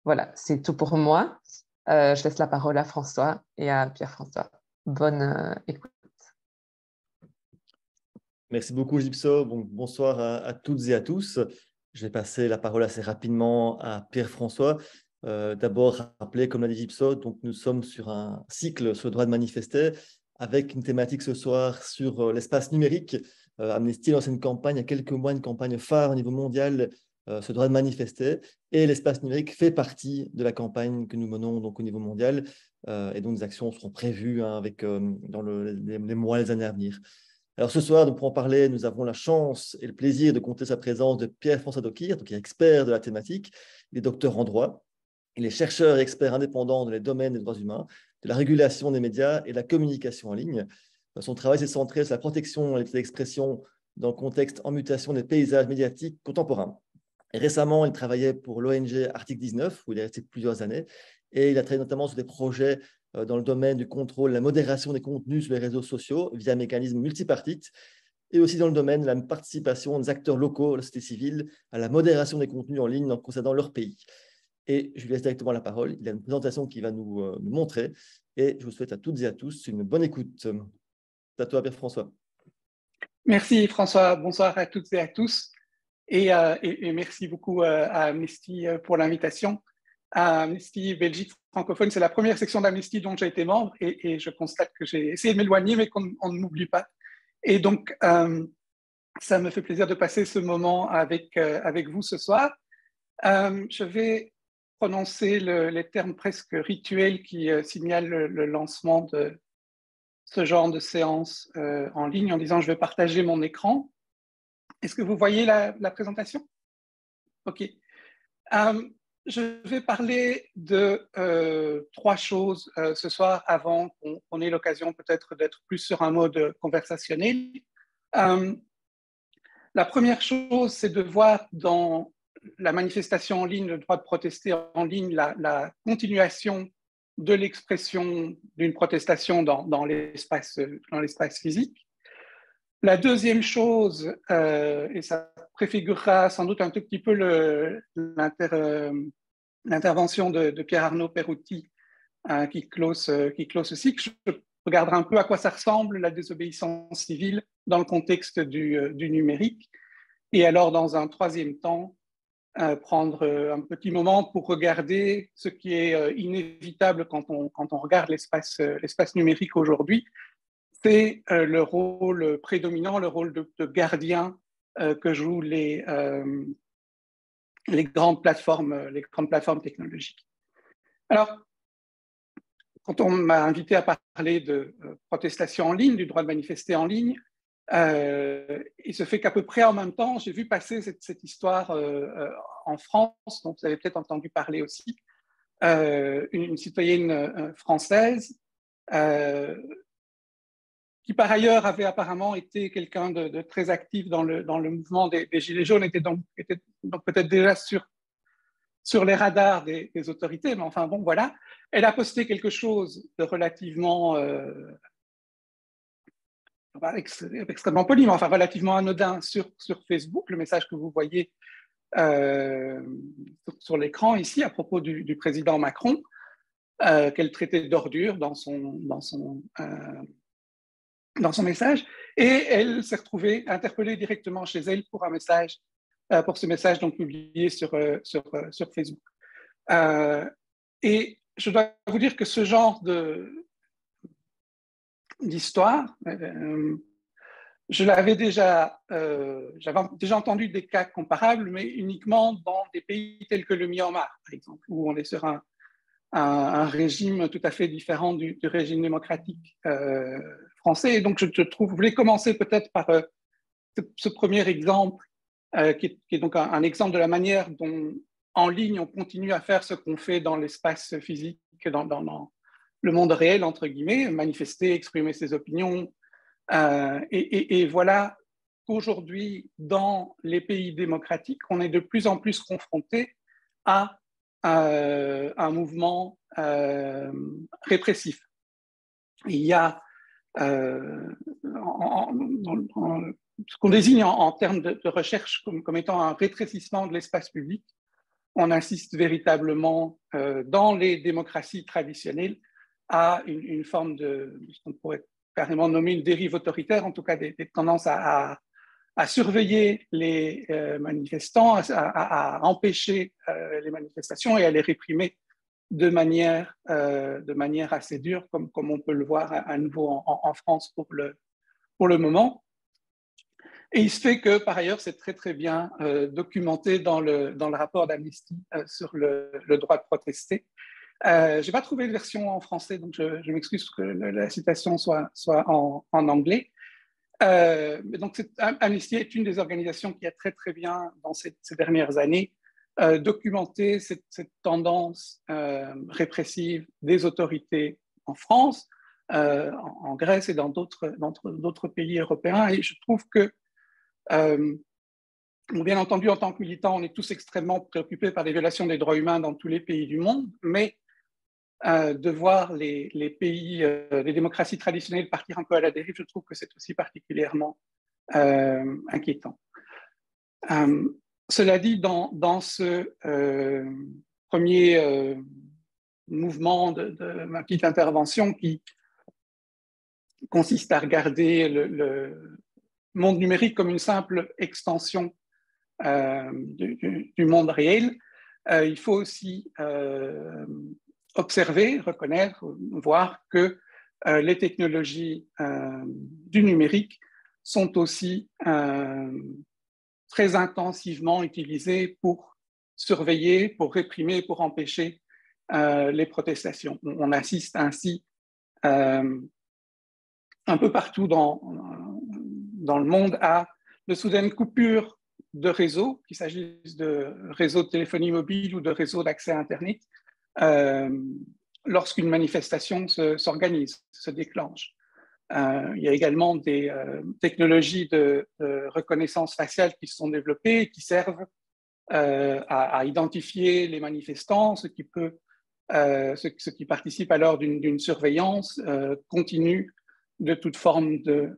Voilà, c'est tout pour moi. Je laisse la parole à François et à Pierre-François. Bonne écoute. Merci beaucoup, Gypso. Bonsoir à toutes et à tous. Je vais passer la parole assez rapidement à Pierre-François. D'abord, rappeler, comme l'a dit Gypso, donc nous sommes sur un cycle sur le droit de manifester, avec une thématique ce soir sur l'espace numérique. Amnesty lance une campagne, il y a quelques mois, une campagne phare au niveau mondial, ce droit de manifester. Et l'espace numérique fait partie de la campagne que nous menons donc, au niveau mondial. Et donc, des actions seront prévues dans les mois et les années à venir. Alors ce soir, pour en parler, nous avons la chance et le plaisir de compter sa présence de Pierre-François Docquire, donc il est expert de la thématique, il est docteur en droit, il est chercheur et expert indépendant dans les domaines des droits humains, de la régulation des médias et de la communication en ligne. Son travail s'est centré sur la protection et l'expression dans le contexte en mutation des paysages médiatiques contemporains. Et récemment, il travaillait pour l'ONG Article 19, où il est resté plusieurs années, et il a travaillé notamment sur des projets dans le domaine du contrôle, la modération des contenus sur les réseaux sociaux via un mécanisme multipartite, et aussi dans le domaine de la participation des acteurs locaux, de la société civile, à la modération des contenus en ligne concernant leur pays. Et je lui laisse directement la parole. Il a une présentation qu'il va nous montrer, et je vous souhaite à toutes et à tous une bonne écoute. C'est à toi, Pierre-François. Merci François, bonsoir à toutes et à tous. Et merci beaucoup à Amnesty pour l'invitation. Amnesty Belgique francophone, c'est la première section d'Amnesty dont j'ai été membre et je constate que j'ai essayé de m'éloigner, mais qu'on ne m'oublie pas. Et donc, ça me fait plaisir de passer ce moment avec vous ce soir. Je vais prononcer les termes presque rituels qui signalent le lancement de ce genre de séance en ligne en disant je vais partager mon écran. Est-ce que vous voyez la présentation? OK. Je vais parler de trois choses ce soir avant qu'on ait l'occasion peut-être d'être plus sur un mode conversationnel. La première chose, c'est de voir dans la manifestation en ligne, le droit de protester en ligne, la continuation de l'expression d'une protestation dans l'espace physique. La deuxième chose, et ça préfigurera sans doute un tout petit peu l'intervention de Pierre-Arnaud Perouty qui close ce cycle, je regarderai un peu à quoi ça ressemble la désobéissance civile dans le contexte du numérique. Et alors, dans un troisième temps, prendre un petit moment pour regarder ce qui est inévitable quand on regarde l'espace numérique aujourd'hui, c'est le rôle prédominant, le rôle de gardien que jouent les grandes plateformes technologiques. Alors, quand on m'a invité à parler de protestation en ligne, du droit de manifester en ligne, il se fait qu'à peu près en même temps, j'ai vu passer cette histoire en France, dont vous avez peut-être entendu parler aussi, une citoyenne française qui par ailleurs avait apparemment été quelqu'un de très actif dans le mouvement des Gilets jaunes, était donc peut-être déjà sur les radars des autorités, mais enfin bon, voilà. Elle a posté quelque chose de relativement, extrêmement poli, mais enfin relativement anodin sur Facebook, le message que vous voyez sur l'écran ici à propos du président Macron, qu'elle traitait d'ordure dans son message, et elle s'est retrouvée interpellée directement chez elle pour ce message donc publié sur Facebook. Et je dois vous dire que ce genre d'histoire, j'avais déjà entendu des cas comparables, mais uniquement dans des pays tels que le Myanmar, par exemple, où on est sur un régime tout à fait différent du régime démocratique français. Et donc, je voulais commencer peut-être par ce premier exemple, qui est donc un exemple de la manière dont, en ligne, on continue à faire ce qu'on fait dans l'espace physique, dans le monde réel, entre guillemets, manifester, exprimer ses opinions. Et voilà qu'aujourd'hui, dans les pays démocratiques, on est de plus en plus confronté à un mouvement répressif. Il y a ce qu'on désigne en termes de recherche comme étant un rétrécissement de l'espace public. on insiste véritablement dans les démocraties traditionnelles à une forme de ce qu'on pourrait carrément nommer une dérive autoritaire, en tout cas des tendances à surveiller les manifestants, à empêcher les manifestations et à les réprimer de manière assez dure, comme on peut le voir à nouveau en France pour le moment. Et il se fait que, par ailleurs, c'est très, très bien documenté dans le rapport d'Amnesty sur le droit de protester. Je n'ai pas trouvé de version en français, donc je m'excuse que la citation soit en anglais. Donc, Amnesty est une des organisations qui a très, très bien, dans ces dernières années, documenté cette tendance répressive des autorités en France, en Grèce et dans d'autres pays européens. Et je trouve que, bien entendu, en tant que militants, on est tous extrêmement préoccupés par les violations des droits humains dans tous les pays du monde, mais de voir les pays, les démocraties traditionnelles partir un peu à la dérive, je trouve que c'est aussi particulièrement inquiétant. Cela dit, dans ce premier mouvement de ma petite intervention qui consiste à regarder le monde numérique comme une simple extension du monde réel, il faut aussi observer, reconnaître, voir que les technologies du numérique sont aussi très intensivement utilisées pour surveiller, pour réprimer, pour empêcher les protestations. On assiste ainsi un peu partout dans le monde à de soudaines coupures de réseaux, qu'il s'agisse de réseaux de téléphonie mobile ou de réseaux d'accès à Internet, lorsqu'une manifestation s'organise, se déclenche. Il y a également des technologies de reconnaissance faciale qui se sont développées et qui servent à identifier les manifestants, ce qui participe alors d'une surveillance continue de toute forme de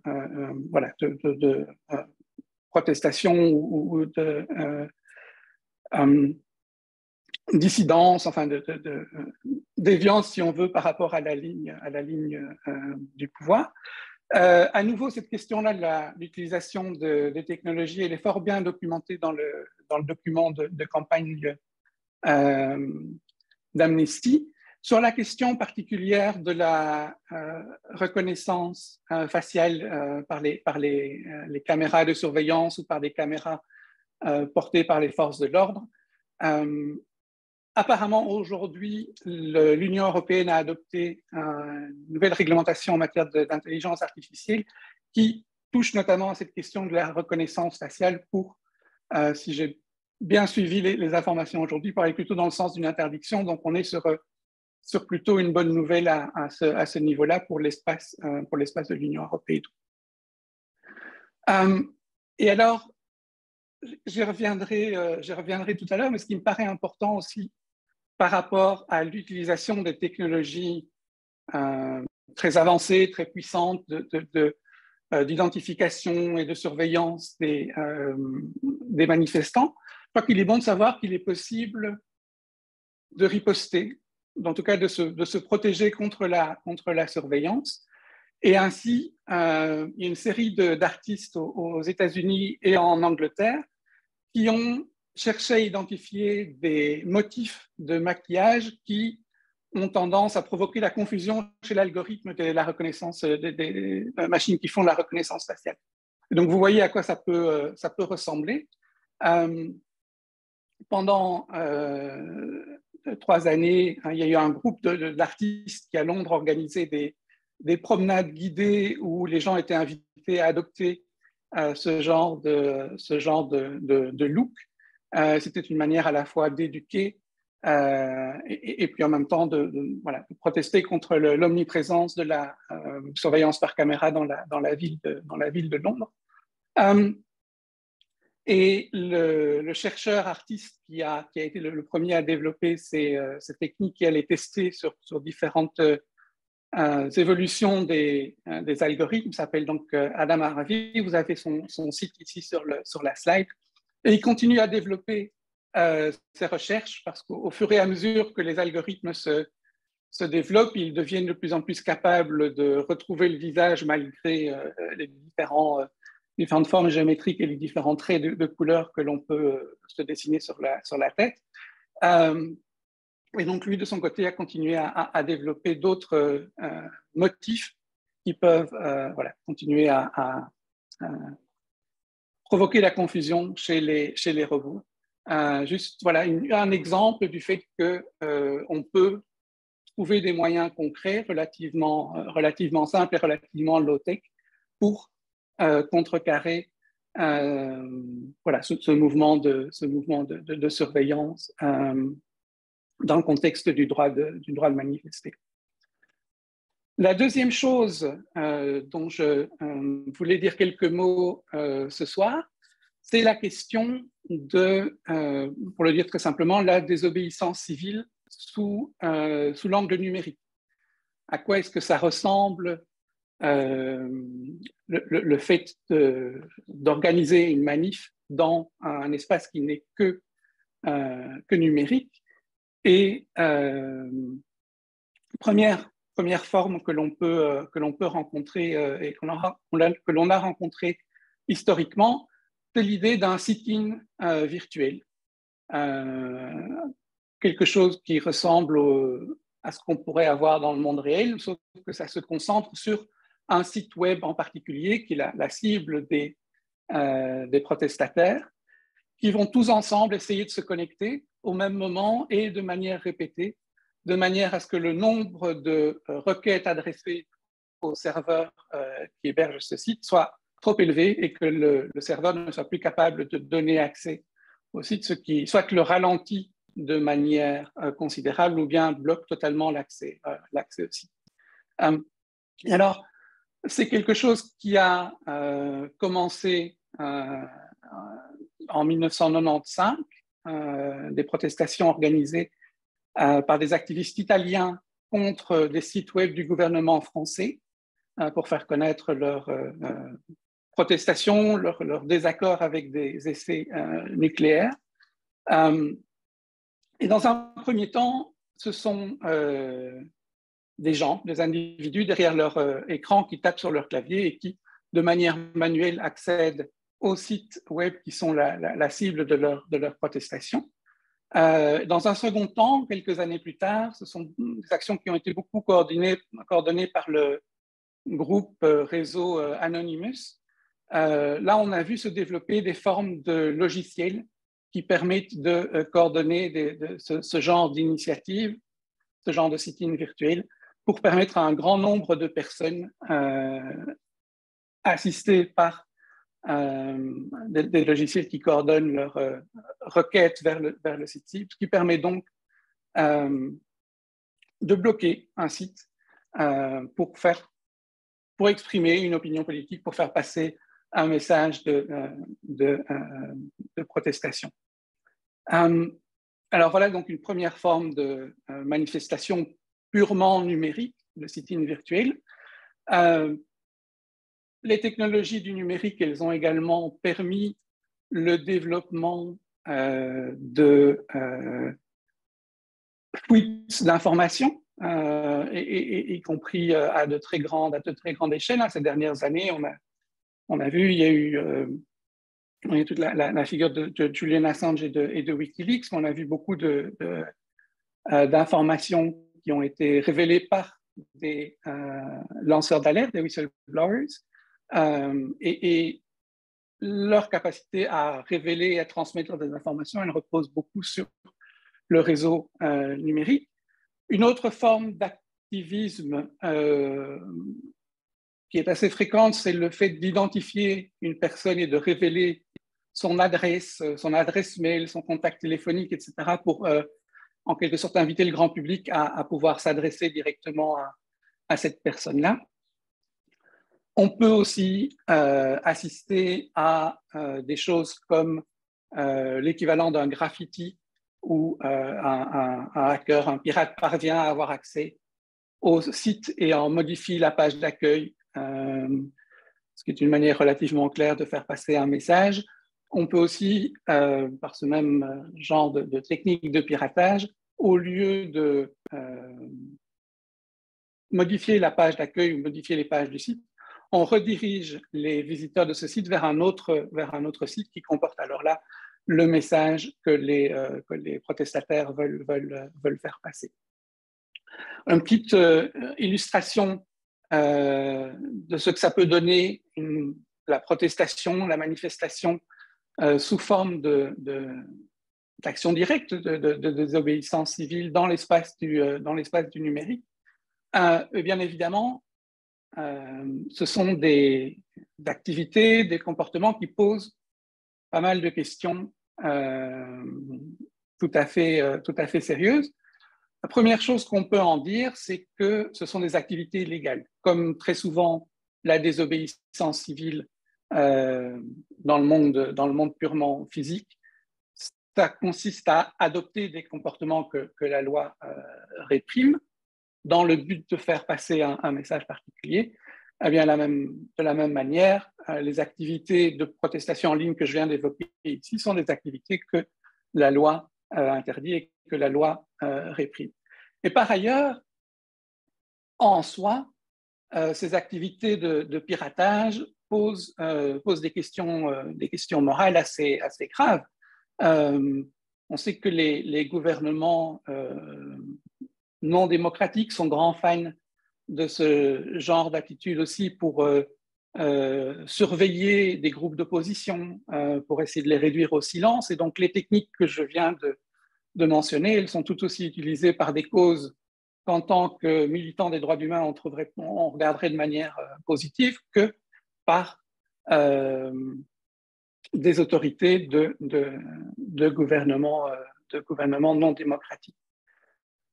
protestation ou de dissidence, enfin de déviance, si on veut, par rapport à la ligne du pouvoir. À nouveau, cette question-là de l'utilisation des technologies, elle est fort bien documentée dans le document de campagne d'Amnesty. Sur la question particulière de la reconnaissance faciale par les caméras de surveillance ou par des caméras portées par les forces de l'ordre, apparemment, aujourd'hui, l'Union européenne a adopté une nouvelle réglementation en matière d'intelligence artificielle qui touche notamment à cette question de la reconnaissance faciale pour, si j'ai bien suivi les informations aujourd'hui, pour aller plutôt dans le sens d'une interdiction. Donc, on est sur plutôt une bonne nouvelle à ce niveau-là pour l'espace de l'Union européenne. Et alors, j'y reviendrai tout à l'heure, mais ce qui me paraît important aussi par rapport à l'utilisation des technologies très avancées, très puissantes d'identification et de surveillance des manifestants, je crois qu'il est bon de savoir qu'il est possible de riposter, en tout cas de se protéger contre la surveillance. Et ainsi, il y a une série d'artistes aux États-Unis et en Angleterre qui ont cherché à identifier des motifs de maquillage qui ont tendance à provoquer la confusion chez l'algorithme de la reconnaissance des machines qui font la reconnaissance faciale. Et donc, vous voyez à quoi ça peut ressembler. Pendant 3 années, il y a eu un groupe d'artistes qui, à Londres, organisait des promenades guidées où les gens étaient invités à adopter ce genre de look. C'était une manière à la fois d'éduquer et puis en même temps de protester contre l'omniprésence de la surveillance par caméra dans la ville de Londres. Et le chercheur artiste qui a été le premier à développer ces techniques et à les tester sur différentes évolutions des algorithmes s'appelle donc Adam Aravi. Vous avez son site ici sur la slide. Et il continue à développer ces recherches, parce qu'au fur et à mesure que les algorithmes se développent, ils deviennent de plus en plus capables de retrouver le visage malgré les différentes formes géométriques et les différents traits de couleurs que l'on peut se dessiner sur la tête. Et donc, lui, de son côté, a continué à développer d'autres motifs qui peuvent continuer à provoquer la confusion chez les robots. Juste un exemple du fait qu'on peut trouver des moyens concrets relativement simples et relativement low-tech pour contrecarrer ce mouvement de surveillance dans le contexte du droit de manifester. La deuxième chose dont je voulais dire quelques mots ce soir, c'est la question de, pour le dire très simplement, la désobéissance civile sous l'angle numérique. À quoi est-ce que ça ressemble le fait d'organiser une manif dans un espace qui n'est que numérique? Et première forme que l'on peut rencontrer et que l'on a rencontré historiquement, c'est l'idée d'un sit-in virtuel. Quelque chose qui ressemble à ce qu'on pourrait avoir dans le monde réel, sauf que ça se concentre sur un site web en particulier qui est la cible des protestataires, qui vont tous ensemble essayer de se connecter au même moment et de manière répétée, de manière à ce que le nombre de requêtes adressées au serveur qui héberge ce site soit trop élevé et que le serveur ne soit plus capable de donner accès au site, ce qui soit le ralentit de manière considérable ou bien bloque totalement l'accès au site. Et alors, c'est quelque chose qui a commencé en 1995, des protestations organisées par des activistes italiens contre des sites web du gouvernement français pour faire connaître leur protestation, leur désaccord avec des essais nucléaires. Et dans un premier temps, ce sont des individus derrière leur écran qui tapent sur leur clavier et qui, de manière manuelle, accèdent aux sites web qui sont la cible de leur protestation. Dans un second temps, quelques années plus tard, ce sont des actions qui ont été beaucoup coordonnées par le groupe réseau Anonymous. Là, on a vu se développer des formes de logiciels qui permettent de coordonner ce genre d'initiatives, ce genre de sit-in virtuel, pour permettre à un grand nombre de personnes assistées par des logiciels qui coordonnent leurs requêtes vers le site cible, ce qui permet donc de bloquer un site pour exprimer une opinion politique, pour faire passer un message de protestation. Alors voilà donc une première forme de manifestation purement numérique, le sit-in virtuel. Les technologies du numérique, elles ont également permis le développement de fuites d'informations, y compris à de très grande échelle. Ces dernières années, on a vu, il y a eu toute la figure de Julian Assange et de Wikileaks. On a vu beaucoup d'informations qui ont été révélées par des lanceurs d'alerte, des whistleblowers, et leur capacité à révéler et à transmettre des informations, elle repose beaucoup sur le réseau numérique. Une autre forme d'activisme qui est assez fréquente, c'est le fait d'identifier une personne et de révéler son adresse mail, son contact téléphonique, etc., pour en quelque sorte inviter le grand public à pouvoir s'adresser directement à cette personne-là. On peut aussi assister à des choses comme l'équivalent d'un graffiti où un hacker, un pirate parvient à avoir accès au site et en modifie la page d'accueil, ce qui est une manière relativement claire de faire passer un message. On peut aussi, par ce même genre de technique de piratage, au lieu de modifier la page d'accueil ou modifier les pages du site, on redirige les visiteurs de ce site vers un autre site qui comporte alors là le message que les protestataires veulent faire passer. Une petite illustration de ce que ça peut donner, la protestation, la manifestation sous forme d'action directe, de désobéissance civile dans l'espace du numérique. Et bien évidemment, ce sont des activités, des comportements qui posent pas mal de questions tout à fait sérieuses. La première chose qu'on peut en dire, c'est que ce sont des activités illégales. Comme très souvent, la désobéissance civile dans le monde purement physique, ça consiste à adopter des comportements que la loi réprime dans le but de faire passer un message particulier. Eh bien, de la même manière, les activités de protestation en ligne que je viens d'évoquer ici sont des activités que la loi interdit et que la loi réprime. Et par ailleurs, en soi, ces activités de piratage posent des questions morales assez graves. On sait que les gouvernements non démocratiques sont grands fans de ce genre d'attitude aussi pour surveiller des groupes d'opposition, pour essayer de les réduire au silence. Et donc, les techniques que je viens de mentionner, elles sont tout aussi utilisées par des causes qu'en tant que militants des droits humains, on regarderait de manière positive que par des autorités de gouvernements non démocratiques.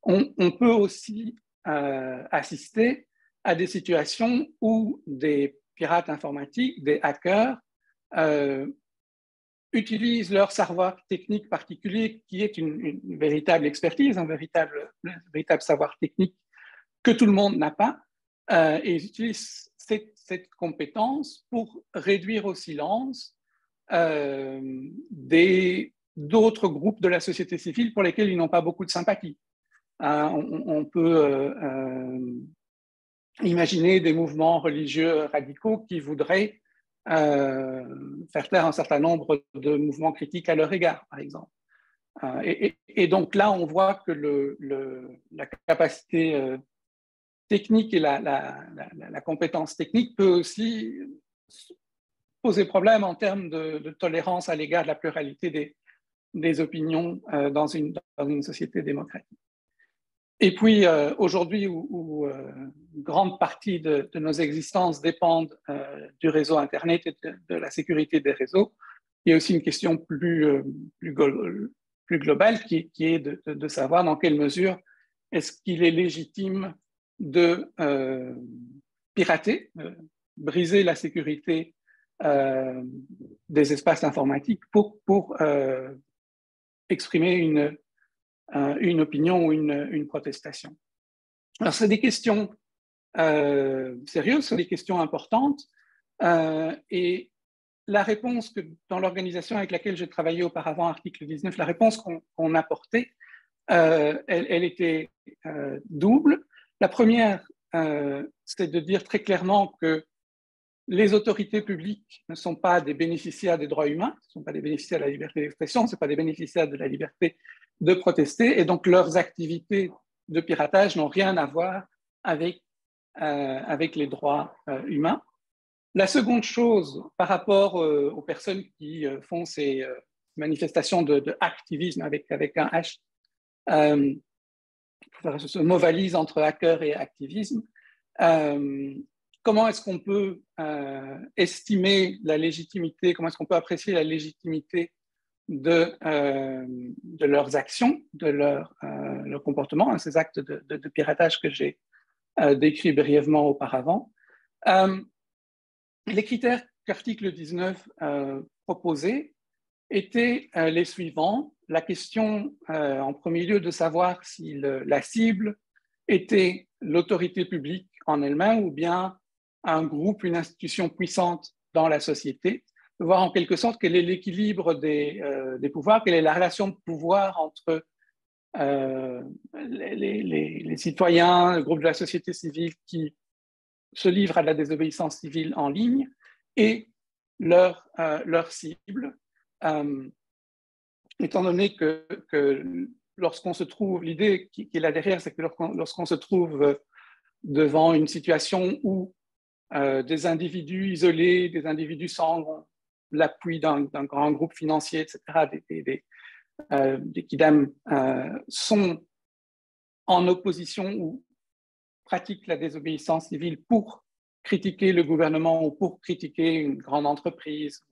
On peut aussi assister à des situations où des pirates informatiques, des hackers, utilisent leur savoir technique particulier, qui est une véritable expertise, un véritable savoir technique que tout le monde n'a pas, et ils utilisent cette compétence pour réduire au silence d'autres groupes de la société civile pour lesquels ils n'ont pas beaucoup de sympathie. On peut imaginer des mouvements religieux radicaux qui voudraient faire taire un certain nombre de mouvements critiques à leur égard, par exemple. Et donc là, on voit que la capacité technique et la compétence technique peut aussi poser problème en termes de tolérance à l'égard de la pluralité des opinions dans une société démocratique. Et puis, aujourd'hui, où une grande partie de nos existences dépendent du réseau Internet et de la sécurité des réseaux, il y a aussi une question plus globale qui est de savoir dans quelle mesure est-ce qu'il est légitime de pirater, briser la sécurité des espaces informatiques pour exprimer une opinion ou une protestation. Alors, c'est des questions sérieuses, c'est des questions importantes, et la réponse que dans l'organisation avec laquelle j'ai travaillé auparavant, Article 19, la réponse qu'on apportait, elle était double. La première, c'est de dire très clairement que les autorités publiques ne sont pas des bénéficiaires des droits humains, ne sont pas des bénéficiaires de la liberté d'expression, ne sont pas des bénéficiaires de la liberté de protester, et donc leurs activités de piratage n'ont rien à voir avec les droits humains. La seconde chose, par rapport aux personnes qui font ces manifestations de activisme avec un H, ce mot valise entre hacker et activisme, comment est-ce qu'on peut estimer la légitimité, comment est-ce qu'on peut apprécier la légitimité de leurs actions, de leur comportement, hein, ces actes de piratage que j'ai décrits brièvement auparavant. Les critères qu'article 19 proposait étaient les suivants. La question, en premier lieu, de savoir si la cible était l'autorité publique en elle-même ou bien un groupe, une institution puissante dans la société. voir en quelque sorte quel est l'équilibre des pouvoirs, quelle est la relation de pouvoir entre les citoyens, le groupe de la société civile qui se livrent à la désobéissance civile en ligne et leur cible, étant donné que lorsqu'on se trouve, l'idée qui est là derrière, c'est que lorsqu'on se trouve devant une situation où des individus isolés, des individus sans l'appui d'un grand groupe financier, etc., des kidam sont en opposition ou pratiquent la désobéissance civile pour critiquer le gouvernement ou pour critiquer une grande entreprise,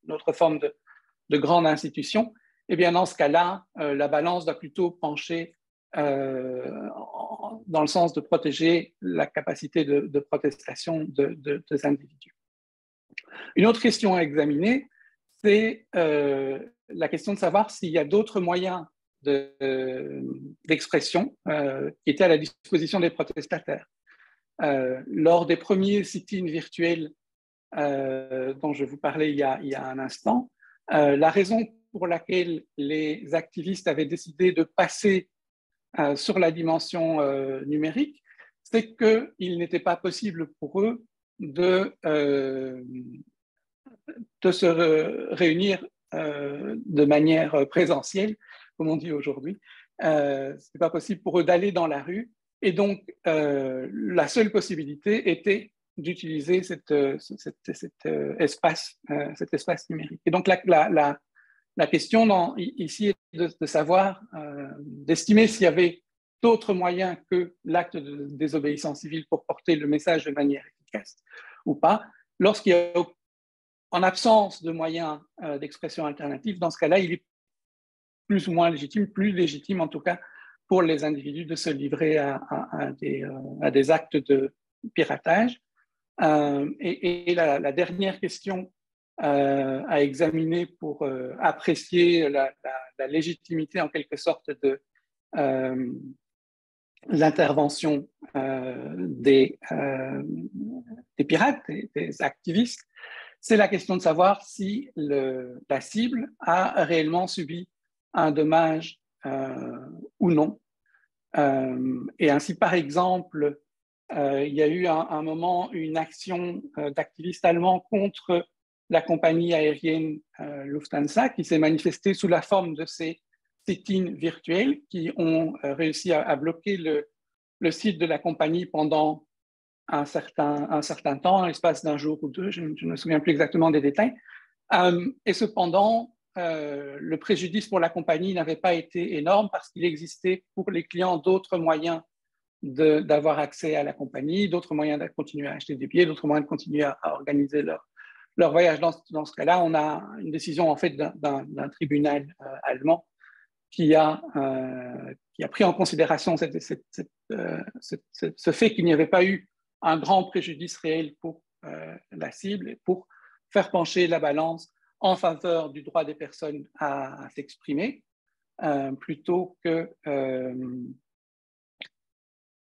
une autre forme de grande institution, eh bien, dans ce cas-là, la balance doit plutôt pencher dans le sens de protéger la capacité de protestation des individus. Une autre question à examiner, c'est la question de savoir s'il y a d'autres moyens d'expression qui étaient à la disposition des protestataires. Lors des premiers sit-ins virtuels dont je vous parlais il y a un instant, la raison pour laquelle les activistes avaient décidé de passer sur la dimension numérique, c'est qu'il n'était pas possible pour eux de se réunir de manière présentielle, comme on dit aujourd'hui. Ce n'est pas possible pour eux d'aller dans la rue. Et donc, la seule possibilité était d'utiliser cet espace numérique. Et donc, la question ici est de savoir, d'estimer s'il y avait d'autres moyens que l'acte de désobéissance civile pour porter le message de manière efficace ou pas. Lorsqu'il y a, en absence de moyens d'expression alternative, dans ce cas-là, il est plus ou moins légitime, plus légitime en tout cas, pour les individus de se livrer à des actes de piratage. Et la dernière question à examiner pour apprécier la légitimité en quelque sorte de l'intervention des pirates, des activistes, c'est la question de savoir si la cible a réellement subi un dommage ou non. Et ainsi, par exemple, il y a eu un moment une action d'activistes allemands contre la compagnie aérienne Lufthansa qui s'est manifestée sous la forme de ces sit-ins virtuels qui ont réussi à bloquer le site de la compagnie pendant un certain temps, l'espace d'un jour ou deux, je ne me souviens plus exactement des détails. Et cependant, le préjudice pour la compagnie n'avait pas été énorme parce qu'il existait pour les clients d'autres moyens d'avoir accès à la compagnie, d'autres moyens de continuer à acheter des billets, d'autres moyens de continuer à organiser leur voyage. Dans ce cas-là, on a une décision en fait d'un tribunal allemand qui a pris en considération ce fait qu'il n'y avait pas eu un grand préjudice réel pour la cible et pour faire pencher la balance en faveur du droit des personnes à s'exprimer plutôt que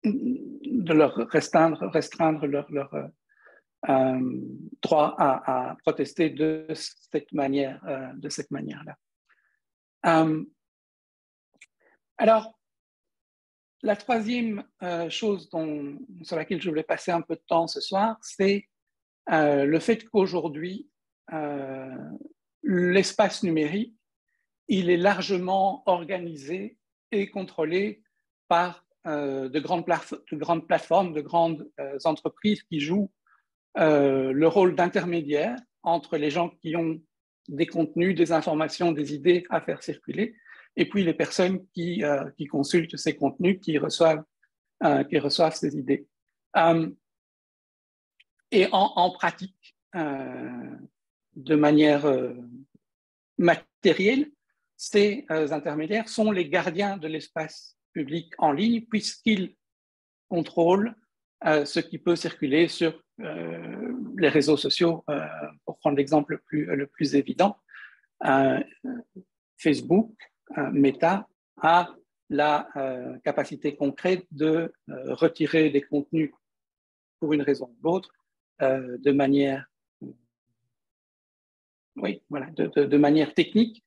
de leur restreindre leur droit à protester de cette manière-là. Alors, la troisième chose sur laquelle je voulais passer un peu de temps ce soir, c'est le fait qu'aujourd'hui, l'espace numérique, il est largement organisé et contrôlé par de grandes plateformes, de grandes entreprises qui jouent le rôle d'intermédiaire entre les gens qui ont des contenus, des informations, des idées à faire circuler, et puis les personnes qui consultent ces contenus, qui reçoivent ces idées. Et en pratique, de manière matérielle, ces intermédiaires sont les gardiens de l'espace public en ligne puisqu'ils contrôlent ce qui peut circuler sur les réseaux sociaux. Pour prendre l'exemple le plus évident, Facebook, Meta, a la capacité concrète de retirer des contenus pour une raison ou l'autre de manière oui, voilà, de manière technique,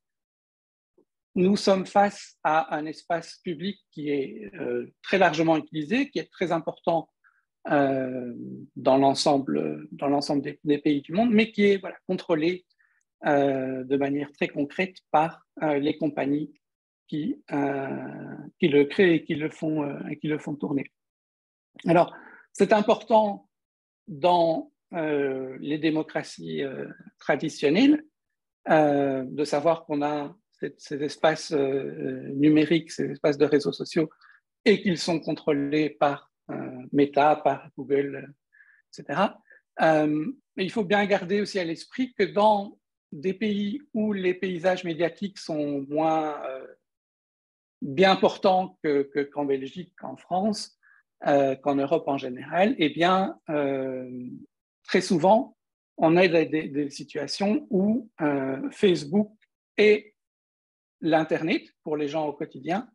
nous sommes face à un espace public qui est très largement utilisé, qui est très important dans l'ensemble des pays du monde, mais qui est contrôlé de manière très concrète par les compagnies qui le créent et qui le font tourner. Alors, c'est important dans les démocraties traditionnelles de savoir qu'on a ces espaces numériques, ces espaces de réseaux sociaux, et qu'ils sont contrôlés par Meta, par Google, etc. Mais il faut bien garder aussi à l'esprit que dans des pays où les paysages médiatiques sont moins bien portants qu'en Belgique, qu'en France, qu'en Europe en général, eh bien, très souvent, on a des situations où Facebook et l'Internet, pour les gens au quotidien,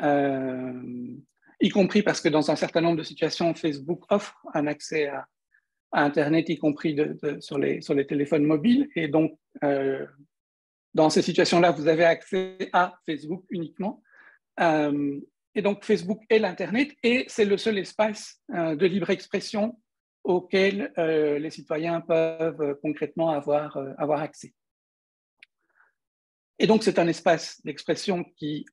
y compris parce que dans un certain nombre de situations, Facebook offre un accès à Internet, y compris sur les téléphones mobiles. Et donc, dans ces situations-là, vous avez accès à Facebook uniquement. Et donc, Facebook est l'Internet, et c'est le seul espace de libre expression auquel les citoyens peuvent concrètement avoir accès. Et donc, c'est un espace d'expression qui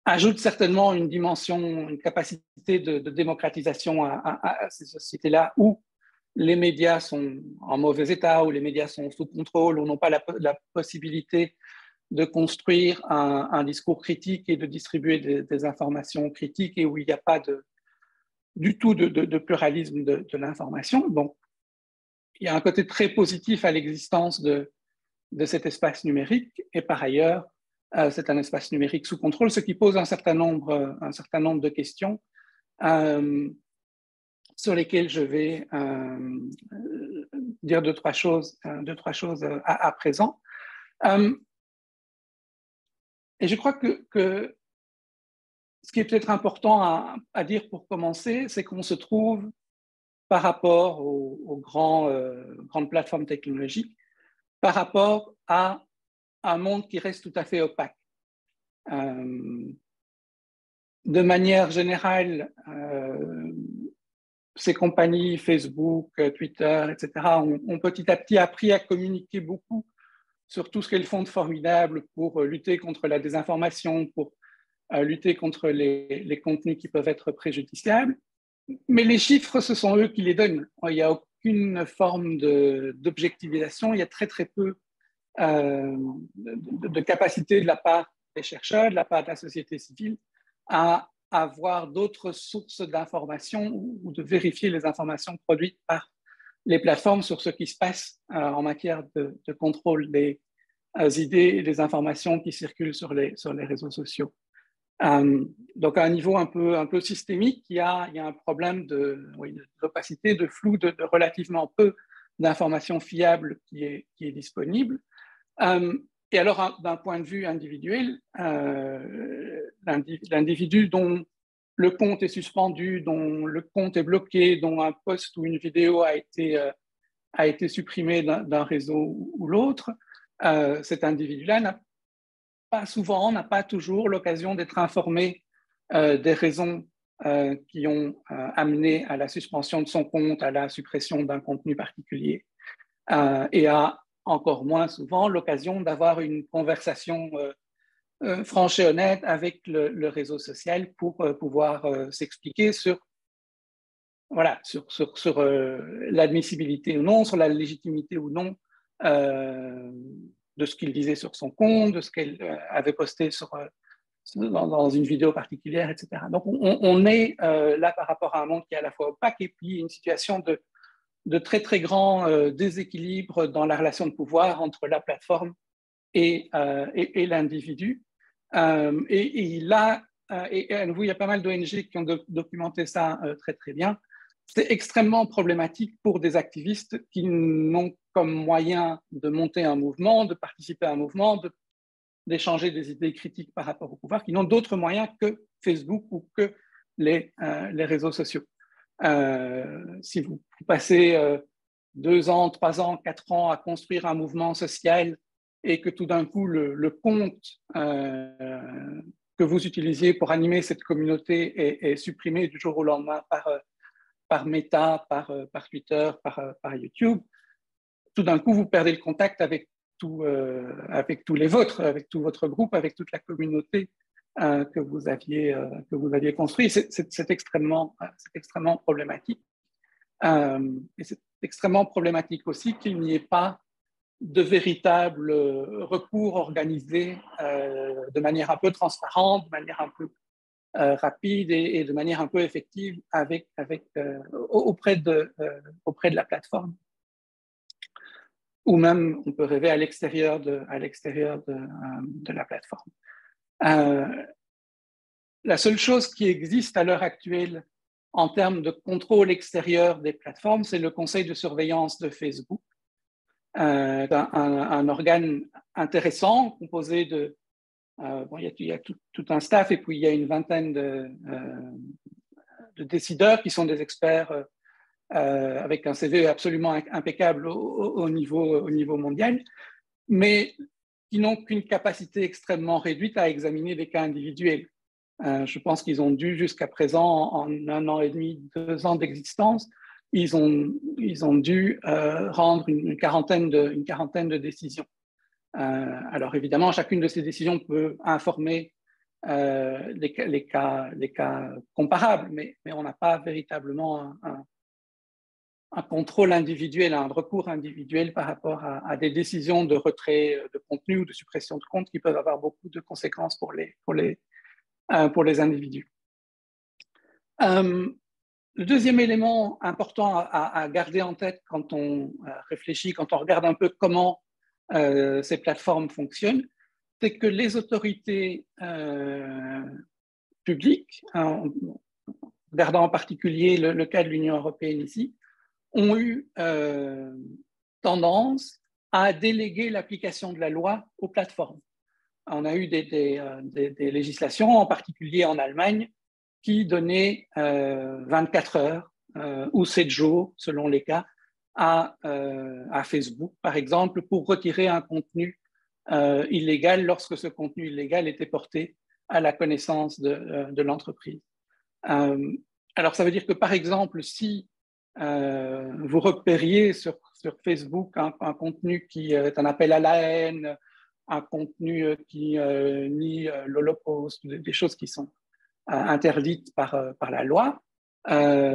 ajoute certainement une dimension, une capacité de démocratisation à ces sociétés-là où les médias sont en mauvais état, où les médias sont sous contrôle, où n'ont pas la possibilité de construire un discours critique et de distribuer des informations critiques, et où il n'y a pas du tout de pluralisme de l'information. Donc, il y a un côté très positif à l'existence de cet espace numérique, et par ailleurs, c'est un espace numérique sous contrôle, ce qui pose un certain nombre de questions sur lesquelles je vais dire deux, trois choses à présent. Et je crois que ce qui est peut-être important à dire pour commencer, c'est qu'on se trouve par rapport aux grandes plateformes technologiques, par rapport à un monde qui reste tout à fait opaque. De manière générale, ces compagnies, Facebook, Twitter, etc., ont petit à petit appris à communiquer beaucoup sur tout ce qu'elles font de formidable pour lutter contre la désinformation, pour lutter contre les contenus qui peuvent être préjudiciables. Mais les chiffres, ce sont eux qui les donnent. Il n'y a aucune forme d'objectivisation, il y a très très peu de capacité de la part des chercheurs, de la part de la société civile, à avoir d'autres sources d'informations ou de vérifier les informations produites par les plateformes sur ce qui se passe en matière de contrôle des idées et des informations qui circulent sur les réseaux sociaux. Donc, à un niveau un peu systémique, il y a un problème d'opacité, de flou, de relativement peu d'informations fiables qui est disponible. Et alors, d'un point de vue individuel, l'individu dont le compte est suspendu, dont le compte est bloqué, dont un post ou une vidéo a été supprimé d'un réseau ou l'autre, cet individu-là n'a pas toujours l'occasion d'être informé des raisons qui ont amené à la suspension de son compte, à la suppression d'un contenu particulier, et a encore moins souvent l'occasion d'avoir une conversation franche et honnête avec le réseau social pour pouvoir s'expliquer sur l'admissibilité ou non, sur la légitimité ou non de ce qu'il disait sur son compte, de ce qu'elle avait posté dans une vidéo particulière, etc. Donc, on est là par rapport à un monde qui est à la fois opaque et puis une situation de très, très grand déséquilibre dans la relation de pouvoir entre la plateforme et l'individu. Et à nouveau, il y a pas mal d'ONG qui ont documenté ça très, très bien. C'est extrêmement problématique pour des activistes qui n'ont comme moyen de monter un mouvement, de participer à un mouvement, d'échanger des idées critiques par rapport au pouvoir, qui n'ont d'autres moyens que Facebook ou que les réseaux sociaux. Si vous passez 2 ans, 3 ans, 4 ans à construire un mouvement social et que tout d'un coup, le compte que vous utilisiez pour animer cette communauté est supprimé du jour au lendemain par Meta, par Twitter, par YouTube, tout d'un coup, vous perdez le contact avec tous les vôtres, avec tout votre groupe, avec toute la communauté que vous aviez construit. C'est extrêmement problématique. Et c'est extrêmement problématique aussi qu'il n'y ait pas de véritable recours organisé de manière un peu transparente, de manière un peu rapide et de manière un peu effective auprès de la plateforme. Ou même, on peut rêver à l'extérieur de la plateforme. La seule chose qui existe à l'heure actuelle en termes de contrôle extérieur des plateformes, c'est le conseil de surveillance de Facebook, un organe intéressant composé de... il y a tout un staff et puis il y a une vingtaine de décideurs qui sont des experts avec un CV absolument impeccable au niveau mondial, mais qui n'ont qu'une capacité extrêmement réduite à examiner des cas individuels. Je pense qu'ils ont dû, jusqu'à présent, en 1 an et demi, 2 ans d'existence, ils ont dû rendre une quarantaine de décisions. Alors évidemment, chacune de ces décisions peut informer les cas comparables, mais on n'a pas véritablement un contrôle individuel, un recours individuel par rapport à des décisions de retrait de contenu ou de suppression de compte qui peuvent avoir beaucoup de conséquences pour les individus. Le deuxième élément important à garder en tête quand on réfléchit, quand on regarde un peu comment ces plateformes fonctionnent, c'est que les autorités publiques, regardant en particulier le cas de l'Union européenne ici, ont eu tendance à déléguer l'application de la loi aux plateformes. On a eu des législations, en particulier en Allemagne, qui donnaient 24 heures ou 7 jours, selon les cas, à Facebook, par exemple, pour retirer un contenu illégal lorsque ce contenu illégal était porté à la connaissance de l'entreprise. Alors, ça veut dire que, par exemple, si vous repériez sur Facebook un contenu qui est un appel à la haine, un contenu qui nie l'Holocauste, des choses qui sont interdites par la loi,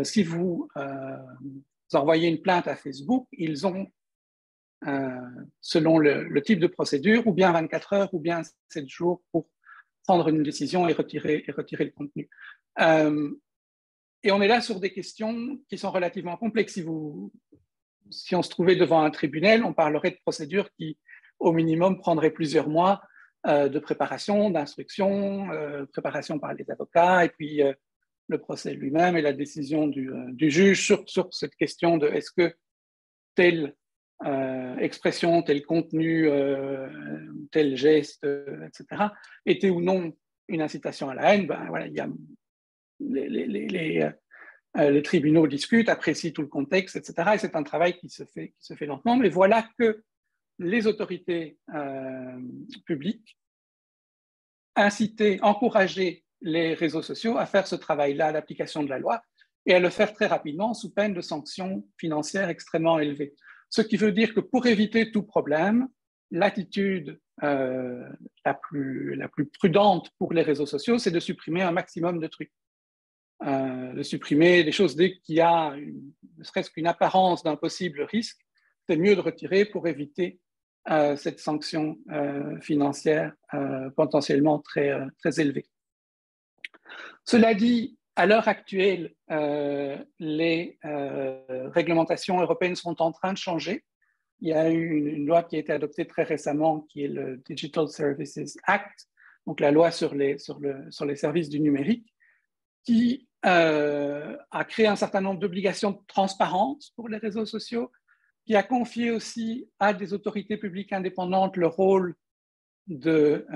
si vous envoyez une plainte à Facebook, ils ont, selon le type de procédure, ou bien 24 heures, ou bien 7 jours pour prendre une décision et retirer le contenu. Et on est là sur des questions qui sont relativement complexes. Si on se trouvait devant un tribunal, on parlerait de procédures qui, au minimum, prendraient plusieurs mois de préparation, d'instruction, préparation par les avocats, et puis le procès lui-même et la décision du juge sur cette question de est-ce que telle expression, tel contenu, tel geste, etc., était ou non une incitation à la haine. Ben, voilà, il y a les tribunaux discutent, apprécient tout le contexte, etc. Et c'est un travail qui se fait lentement. Mais voilà que les autorités publiques incitaient, encourageaient les réseaux sociaux à faire ce travail-là, l'application de la loi, et à le faire très rapidement sous peine de sanctions financières extrêmement élevées. Ce qui veut dire que pour éviter tout problème, l'attitude la plus prudente pour les réseaux sociaux, c'est de supprimer un maximum de trucs. De supprimer des choses dès qu'il y a ne serait-ce qu'une apparence d'un possible risque, c'est mieux de retirer pour éviter cette sanction financière potentiellement très élevée. Cela dit, à l'heure actuelle, les réglementations européennes sont en train de changer. Il y a eu une loi qui a été adoptée très récemment, qui est le Digital Services Act, donc la loi sur les services du numérique, qui a créé un certain nombre d'obligations de transparence pour les réseaux sociaux, qui a confié aussi à des autorités publiques indépendantes le rôle de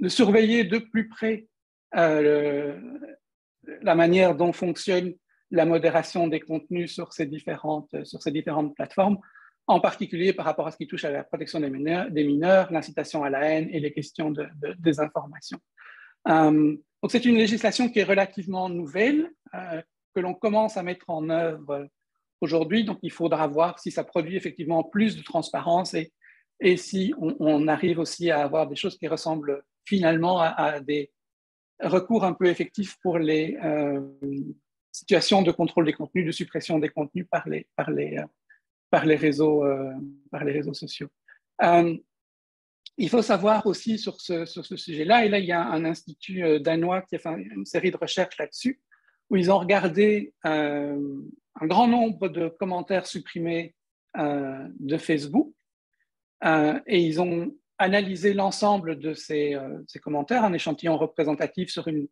surveiller de plus près la manière dont fonctionnent la modération des contenus sur ces différentes plateformes, en particulier par rapport à ce qui touche à la protection des mineurs, l'incitation à la haine et les questions de désinformation. Donc c'est une législation qui est relativement nouvelle, que l'on commence à mettre en œuvre aujourd'hui, donc il faudra voir si ça produit effectivement plus de transparence et si on arrive aussi à avoir des choses qui ressemblent finalement à des recours un peu effectifs pour les situations de contrôle des contenus, de suppression des contenus par les réseaux sociaux. Il faut savoir aussi sur ce sujet-là, et là il y a un institut danois qui a fait une série de recherches là-dessus, où ils ont regardé un grand nombre de commentaires supprimés de Facebook, et ils ont analysé l'ensemble de ces commentaires, un échantillon représentatif sur une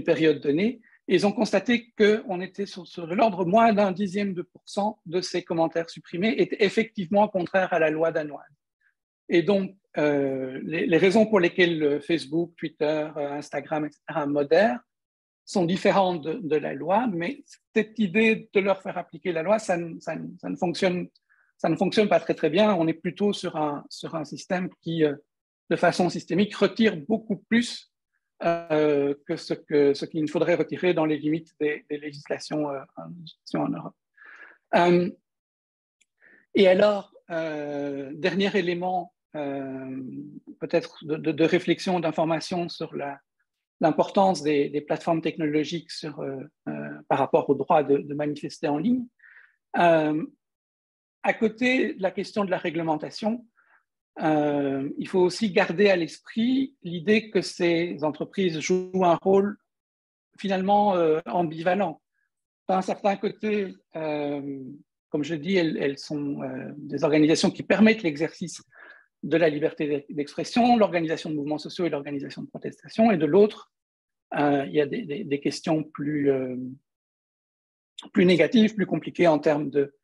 période donnée, et ils ont constaté qu'on était sur de l'ordre moins d'un dixième de % de ces commentaires supprimés étaient effectivement contraires à la loi danoise. Et donc, les raisons pour lesquelles Facebook, Twitter, Instagram, etc. modèrent sont différentes de la loi, mais cette idée de leur faire appliquer la loi, ça ne fonctionne pas très bien. On est plutôt sur un système qui, de façon systémique, retire beaucoup plus que ce qu'il faudrait retirer dans les limites des législations en Europe. Et alors, dernier élément peut-être de réflexion, d'information sur l'importance des plateformes technologiques par rapport au droit de manifester en ligne. À côté de la question de la réglementation, il faut aussi garder à l'esprit l'idée que ces entreprises jouent un rôle finalement ambivalent. D'un certain côté, comme je dis, elles sont des organisations qui permettent l'exercice de la liberté d'expression, l'organisation de mouvements sociaux et l'organisation de protestations, et de l'autre, il y a des questions plus négatives, plus compliquées en termes de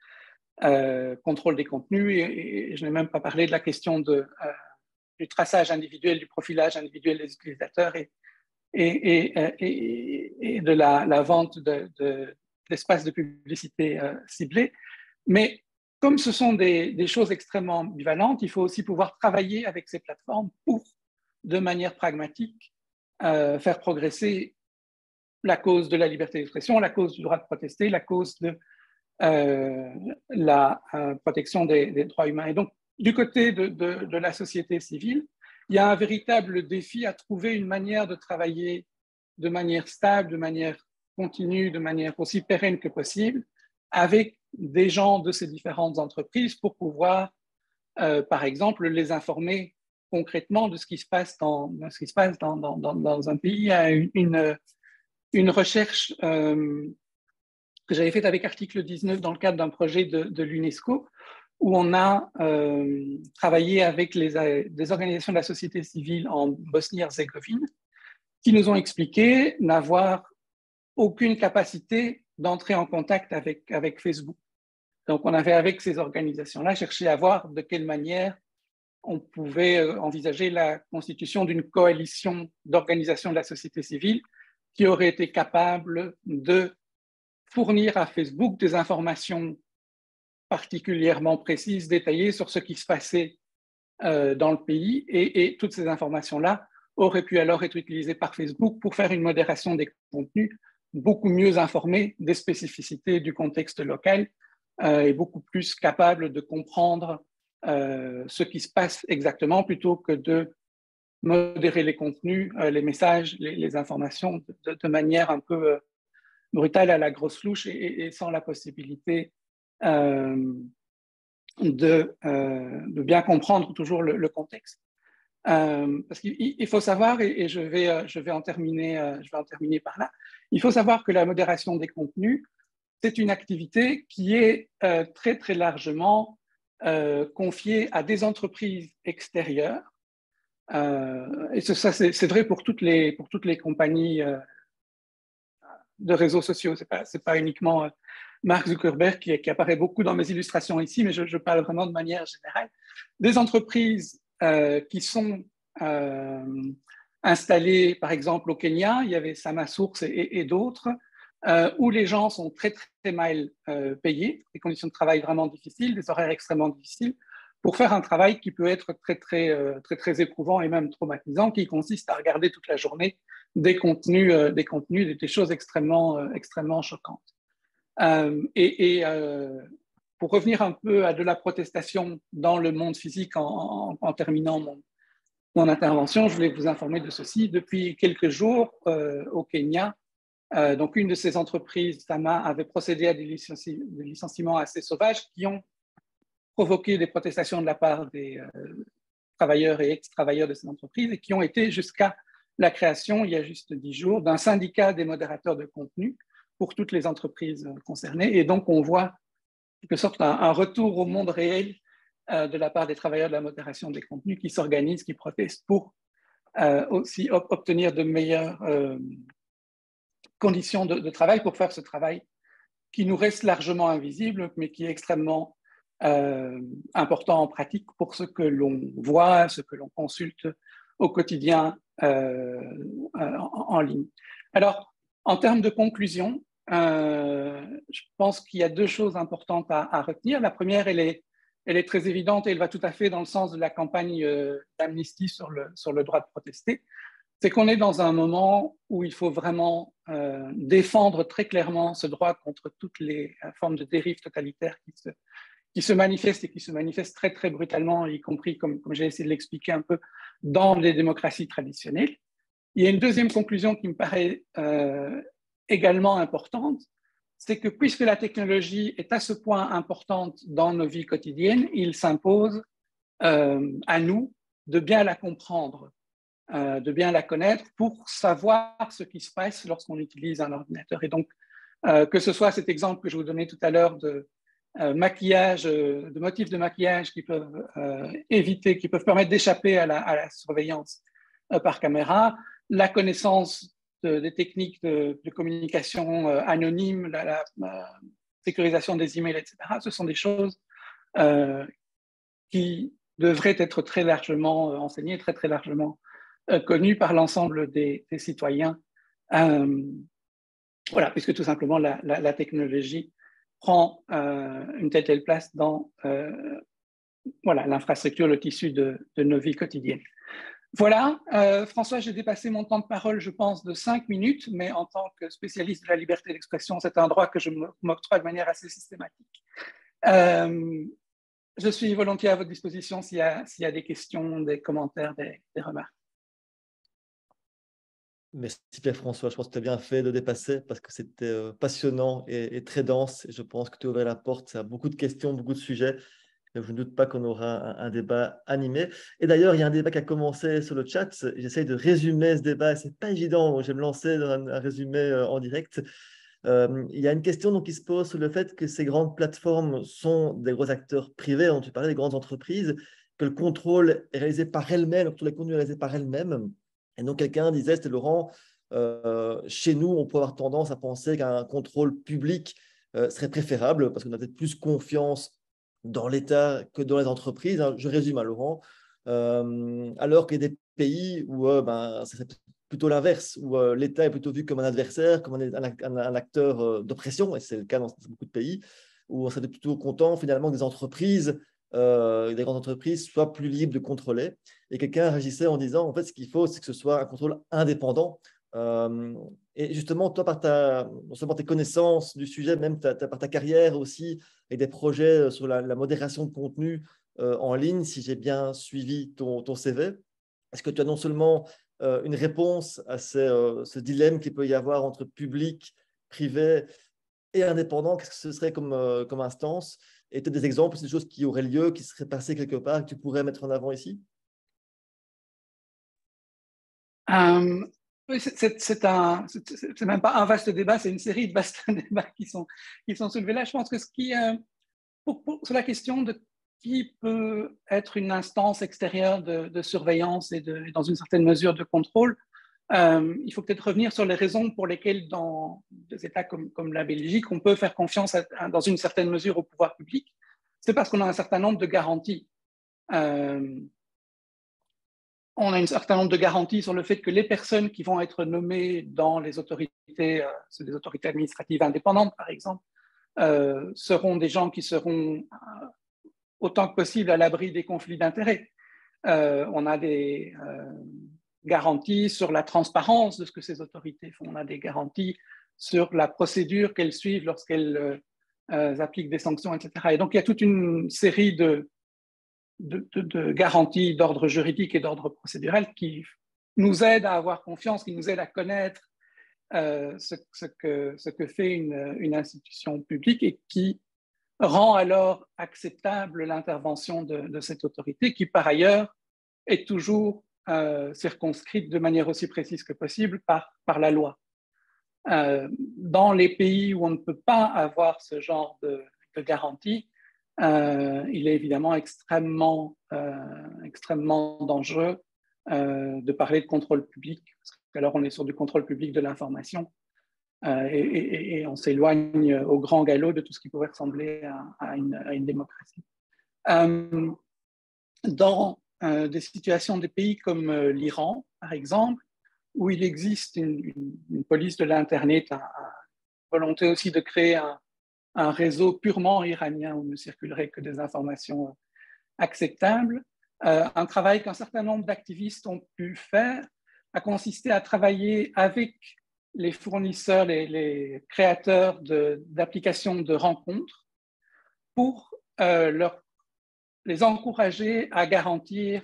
contrôle des contenus, et je n'ai même pas parlé de la question du traçage individuel, du profilage individuel des utilisateurs et de la vente d'espaces de publicité ciblés. Mais comme ce sont des choses extrêmement ambivalentes, il faut aussi pouvoir travailler avec ces plateformes pour, de manière pragmatique, faire progresser la cause de la liberté d'expression, la cause du droit de protester, la cause de la protection des droits humains. Et donc, du côté de la société civile, il y a un véritable défi à trouver une manière de travailler de manière stable, de manière continue, de manière aussi pérenne que possible, avec des gens de ces différentes entreprises pour pouvoir, par exemple, les informer concrètement de ce qui se passe dans un pays. Il y a une recherche que j'avais faite avec Article 19 dans le cadre d'un projet de l'UNESCO, où on a travaillé avec des organisations de la société civile en Bosnie-Herzégovine, qui nous ont expliqué n'avoir aucune capacité d'entrer en contact avec Facebook. Donc, on avait, avec ces organisations-là, cherché à voir de quelle manière on pouvait envisager la constitution d'une coalition d'organisations de la société civile qui aurait été capable de fournir à Facebook des informations particulièrement précises, détaillées sur ce qui se passait dans le pays, et toutes ces informations-là auraient pu alors être utilisées par Facebook pour faire une modération des contenus beaucoup mieux informés des spécificités du contexte local et beaucoup plus capable de comprendre ce qui se passe exactement, plutôt que de modérer les contenus, les messages, les informations de manière un peu brutale, à la grosse louche, et sans la possibilité de bien comprendre toujours le contexte. Parce qu'il faut savoir, et je vais en terminer par là, il faut savoir que la modération des contenus, c'est une activité qui est très, très largement confiée à des entreprises extérieures. Et ça, c'est vrai pour toutes les compagnies de réseaux sociaux. C'est pas uniquement Mark Zuckerberg qui apparaît beaucoup dans mes illustrations ici, mais je parle vraiment de manière générale. Des entreprises qui sont installées, par exemple, au Kenya, il y avait Samasource et d'autres, où les gens sont très, très mal payés, des conditions de travail vraiment difficiles, des horaires extrêmement difficiles, pour faire un travail qui peut être très éprouvant et même traumatisant, qui consiste à regarder toute la journée des contenus, des choses extrêmement choquantes. Pour revenir un peu à de la protestation dans le monde physique en terminant mon intervention, je voulais vous informer de ceci. Depuis quelques jours, au Kenya, donc une de ces entreprises, Tama, avait procédé à des licenciements assez sauvages qui ont provoqué des protestations de la part des travailleurs et ex-travailleurs de ces entreprises et qui ont été jusqu'à la création, il y a juste 10 jours, d'un syndicat des modérateurs de contenu pour toutes les entreprises concernées. Et donc, on voit en quelque sorte un retour au monde réel de la part des travailleurs de la modération des contenus qui s'organisent, qui protestent pour aussi obtenir de meilleures conditions de travail pour faire ce travail qui nous reste largement invisible, mais qui est extrêmement important en pratique pour ce que l'on voit, ce que l'on consulte au quotidien en ligne. Alors, en termes de conclusion, je pense qu'il y a deux choses importantes à retenir. La première, elle est très évidente et elle va tout à fait dans le sens de la campagne d'Amnesty sur le droit de protester. C'est qu'on est dans un moment où il faut vraiment défendre très clairement ce droit contre toutes les formes de dérives totalitaires qui se manifestent et qui se manifestent très, très brutalement, y compris, comme j'ai essayé de l'expliquer un peu, dans les démocraties traditionnelles. Il y a une deuxième conclusion qui me paraît également importante, c'est que puisque la technologie est à ce point importante dans nos vies quotidiennes, il s'impose à nous de bien la comprendre, de bien la connaître pour savoir ce qui se passe lorsqu'on utilise un ordinateur. Et donc, que ce soit cet exemple que je vous donnais tout à l'heure de maquillage, de motifs de maquillage qui peuvent qui peuvent permettre d'échapper à la surveillance par caméra, la connaissance des techniques de communication anonyme, la sécurisation des emails, etc. Ce sont des choses qui devraient être très largement enseignées, très, très largement connues par l'ensemble des citoyens. Voilà, puisque tout simplement la technologie prend une telle place dans voilà, l'infrastructure, le tissu de nos vies quotidiennes. Voilà, François, j'ai dépassé mon temps de parole, je pense, de 5 minutes, mais en tant que spécialiste de la liberté d'expression, c'est un droit que je m'octroie de manière assez systématique. Je suis volontiers à votre disposition s'il y a des questions, des commentaires, des remarques. Merci Pierre-François, je pense que tu as bien fait de dépasser parce que c'était passionnant et très dense. Et je pense que tu as ouvert la porte à beaucoup de questions, beaucoup de sujets. Et je ne doute pas qu'on aura un débat animé. Et d'ailleurs, il y a un débat qui a commencé sur le chat. J'essaye de résumer ce débat. Ce n'est pas évident. Je vais me lancer dans un résumé en direct. Il y a une question donc, qui se pose sur le fait que ces grandes plateformes sont des gros acteurs privés, dont tu parlais, des grandes entreprises, que le contrôle est réalisé par elles-mêmes, que tous les contenus sont réalisés par elles-mêmes. Et donc, quelqu'un disait, c'était Laurent, chez nous, on peut avoir tendance à penser qu'un contrôle public serait préférable parce qu'on a peut-être plus confiance dans l'État que dans les entreprises. Je résume à Laurent. Alors qu'il y a des pays où c'est plutôt l'inverse, où l'État est plutôt vu comme un adversaire, comme un acteur d'oppression, et c'est le cas dans beaucoup de pays, où on serait plutôt content finalement que des entreprises, des grandes entreprises soient plus libres de contrôler. Et quelqu'un réagissait en disant, en fait, ce qu'il faut, c'est que ce soit un contrôle indépendant. Et justement, toi, non seulement tes connaissances du sujet, même par ta carrière aussi, et des projets sur la modération de contenu en ligne, si j'ai bien suivi ton CV, est-ce que tu as non seulement une réponse à ce dilemme qu'il peut y avoir entre public, privé et indépendant? Qu'est-ce que ce serait comme instance? Et tu as des exemples, c'est des choses qui auraient lieu, qui seraient passées quelque part, que tu pourrais mettre en avant ici? Oui, c'est même pas un vaste débat, c'est une série de vastes débats qui sont soulevés là. Je pense que sur la question de qui peut être une instance extérieure de surveillance et dans une certaine mesure de contrôle, il faut peut-être revenir sur les raisons pour lesquelles dans des États comme la Belgique, on peut faire confiance dans une certaine mesure au pouvoir public. C'est parce qu'on a un certain nombre de garanties. on a un certain nombre de garanties sur le fait que les personnes qui vont être nommées dans les autorités, c'est des autorités administratives indépendantes par exemple, seront des gens qui seront autant que possible à l'abri des conflits d'intérêts. On a des garanties sur la transparence de ce que ces autorités font. On a des garanties sur la procédure qu'elles suivent lorsqu'elles appliquent des sanctions, etc. Et donc, il y a toute une série de garanties d'ordre juridique et d'ordre procédural qui nous aident à avoir confiance, qui nous aident à connaître ce que fait une institution publique et qui rend alors acceptable l'intervention de cette autorité qui, par ailleurs, est toujours circonscrite de manière aussi précise que possible par la loi. Dans les pays où on ne peut pas avoir ce genre de garantie, il est évidemment extrêmement dangereux de parler de contrôle public, parce qu'alors on est sur du contrôle public de l'information et on s'éloigne au grand galop de tout ce qui pourrait ressembler à une démocratie. Dans des situations des pays comme l'Iran, par exemple, où il existe une police de l'Internet, volonté aussi de créer un réseau purement iranien où ne circuleraient que des informations acceptables. Un travail qu'un certain nombre d'activistes ont pu faire a consisté à travailler avec les fournisseurs, les créateurs d'applications de rencontres pour les encourager à garantir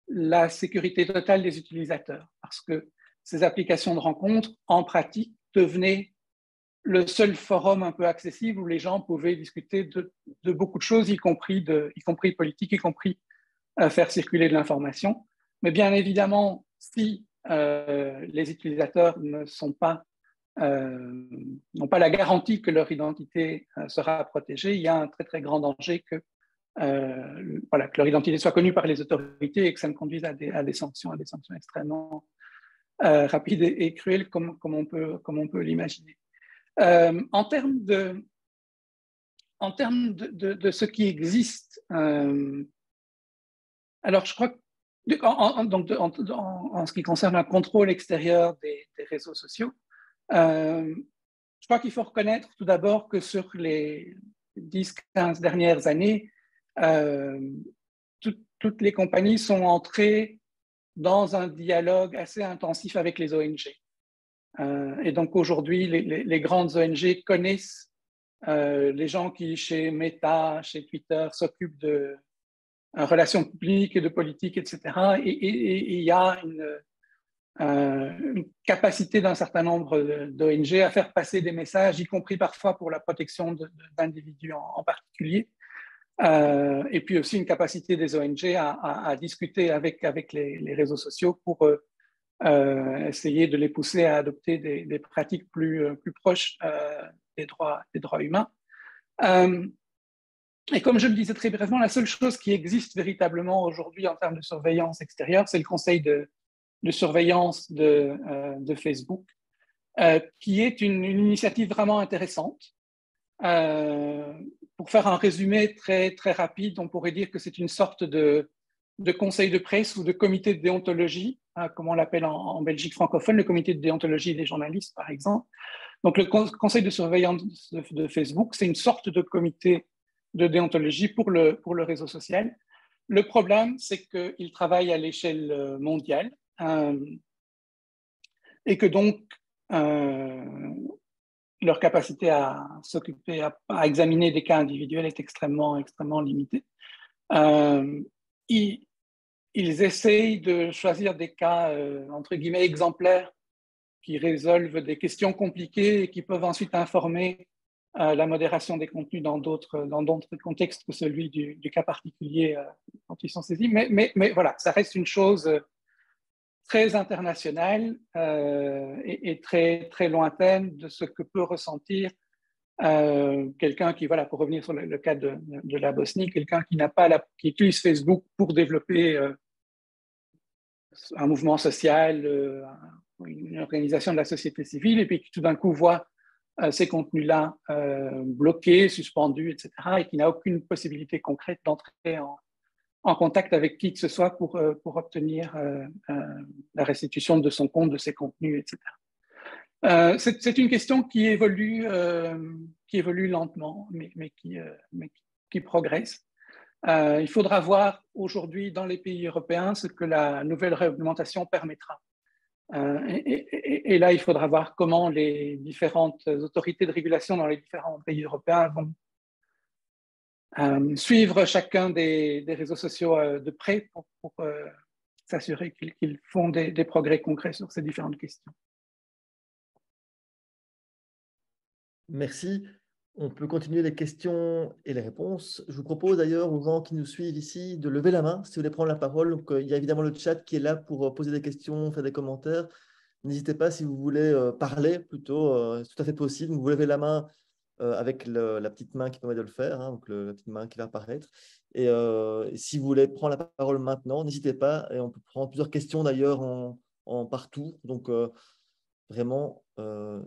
la sécurité totale des utilisateurs. Parce que ces applications de rencontres, en pratique, devenaient le seul forum un peu accessible où les gens pouvaient discuter de beaucoup de choses, y compris politique, y compris faire circuler de l'information. Mais bien évidemment, si les utilisateurs n'ont pas la garantie que leur identité sera protégée, il y a un très très grand danger que leur identité soit connue par les autorités et que ça ne conduise à des sanctions extrêmement rapides et cruelles comme on peut l'imaginer. En termes de ce qui existe, alors je crois que en ce qui concerne un contrôle extérieur des réseaux sociaux, je crois qu'il faut reconnaître tout d'abord que sur les 10-15 dernières années, toutes les compagnies sont entrées dans un dialogue assez intensif avec les ONG. Et donc aujourd'hui, les grandes ONG connaissent les gens qui, chez Meta, chez Twitter, s'occupent de relations publiques et de politique, etc. Et il y a une capacité d'un certain nombre d'ONG à faire passer des messages, y compris parfois pour la protection d'individus en particulier. Et puis aussi une capacité des ONG à discuter avec les réseaux sociaux pour essayer de les pousser à adopter des pratiques plus proches des droits humains. Et comme je le disais très brièvement, la seule chose qui existe véritablement aujourd'hui en termes de surveillance extérieure, c'est le conseil de surveillance de Facebook, qui est une initiative vraiment intéressante. Pour faire un résumé très, très rapide, on pourrait dire que c'est une sorte de conseil de presse ou de comité de déontologie, comme on l'appelle en Belgique francophone, le comité de déontologie des journalistes, par exemple. Donc, le conseil de surveillance de Facebook, c'est une sorte de comité de déontologie pour le réseau social. Le problème, c'est qu'ils travaillent à l'échelle mondiale et que donc leur capacité à s'occuper, à examiner des cas individuels est extrêmement limitée. Ils essayent de choisir des cas, entre guillemets, exemplaires qui résolvent des questions compliquées et qui peuvent ensuite informer la modération des contenus dans d'autres contextes que celui du cas particulier dont ils sont saisis. Mais voilà, ça reste une chose très internationale et très, très lointaine de ce que peut ressentir quelqu'un qui, voilà, pour revenir sur le cas de la Bosnie, quelqu'un qui utilise Facebook pour développer un mouvement social, une organisation de la société civile, et puis qui tout d'un coup voit ces contenus-là bloqués, suspendus, etc., et qui n'a aucune possibilité concrète d'entrer en contact avec qui que ce soit pour obtenir la restitution de son compte, de ses contenus, etc. C'est une question qui évolue lentement, mais qui progresse. Il faudra voir aujourd'hui dans les pays européens ce que la nouvelle réglementation permettra. Et là, il faudra voir comment les différentes autorités de régulation dans les différents pays européens vont suivre chacun des réseaux sociaux de près pour s'assurer qu'ils font des progrès concrets sur ces différentes questions. Merci. On peut continuer les questions et les réponses. Je vous propose d'ailleurs aux gens qui nous suivent ici de lever la main si vous voulez prendre la parole. Donc, il y a évidemment le chat qui est là pour poser des questions, faire des commentaires. N'hésitez pas si vous voulez parler plutôt, c'est tout à fait possible. Vous levez la main avec la petite main qui permet de le faire, hein, donc la petite main qui va apparaître. Et si vous voulez prendre la parole maintenant, n'hésitez pas. Et on peut prendre plusieurs questions d'ailleurs en partout. Donc, vraiment,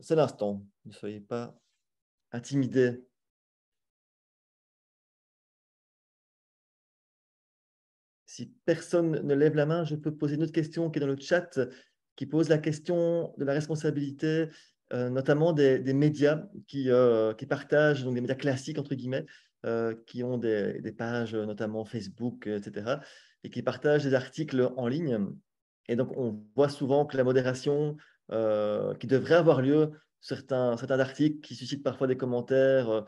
c'est l'instant. Ne soyez pas intimidés. Si personne ne lève la main, je peux poser une autre question qui est dans le chat, qui pose la question de la responsabilité, notamment des médias qui partagent, donc des médias classiques, entre guillemets, qui ont des pages, notamment Facebook, etc., et qui partagent des articles en ligne. Et donc, on voit souvent que la modération qui devrait avoir lieu, certains articles qui suscitent parfois des commentaires,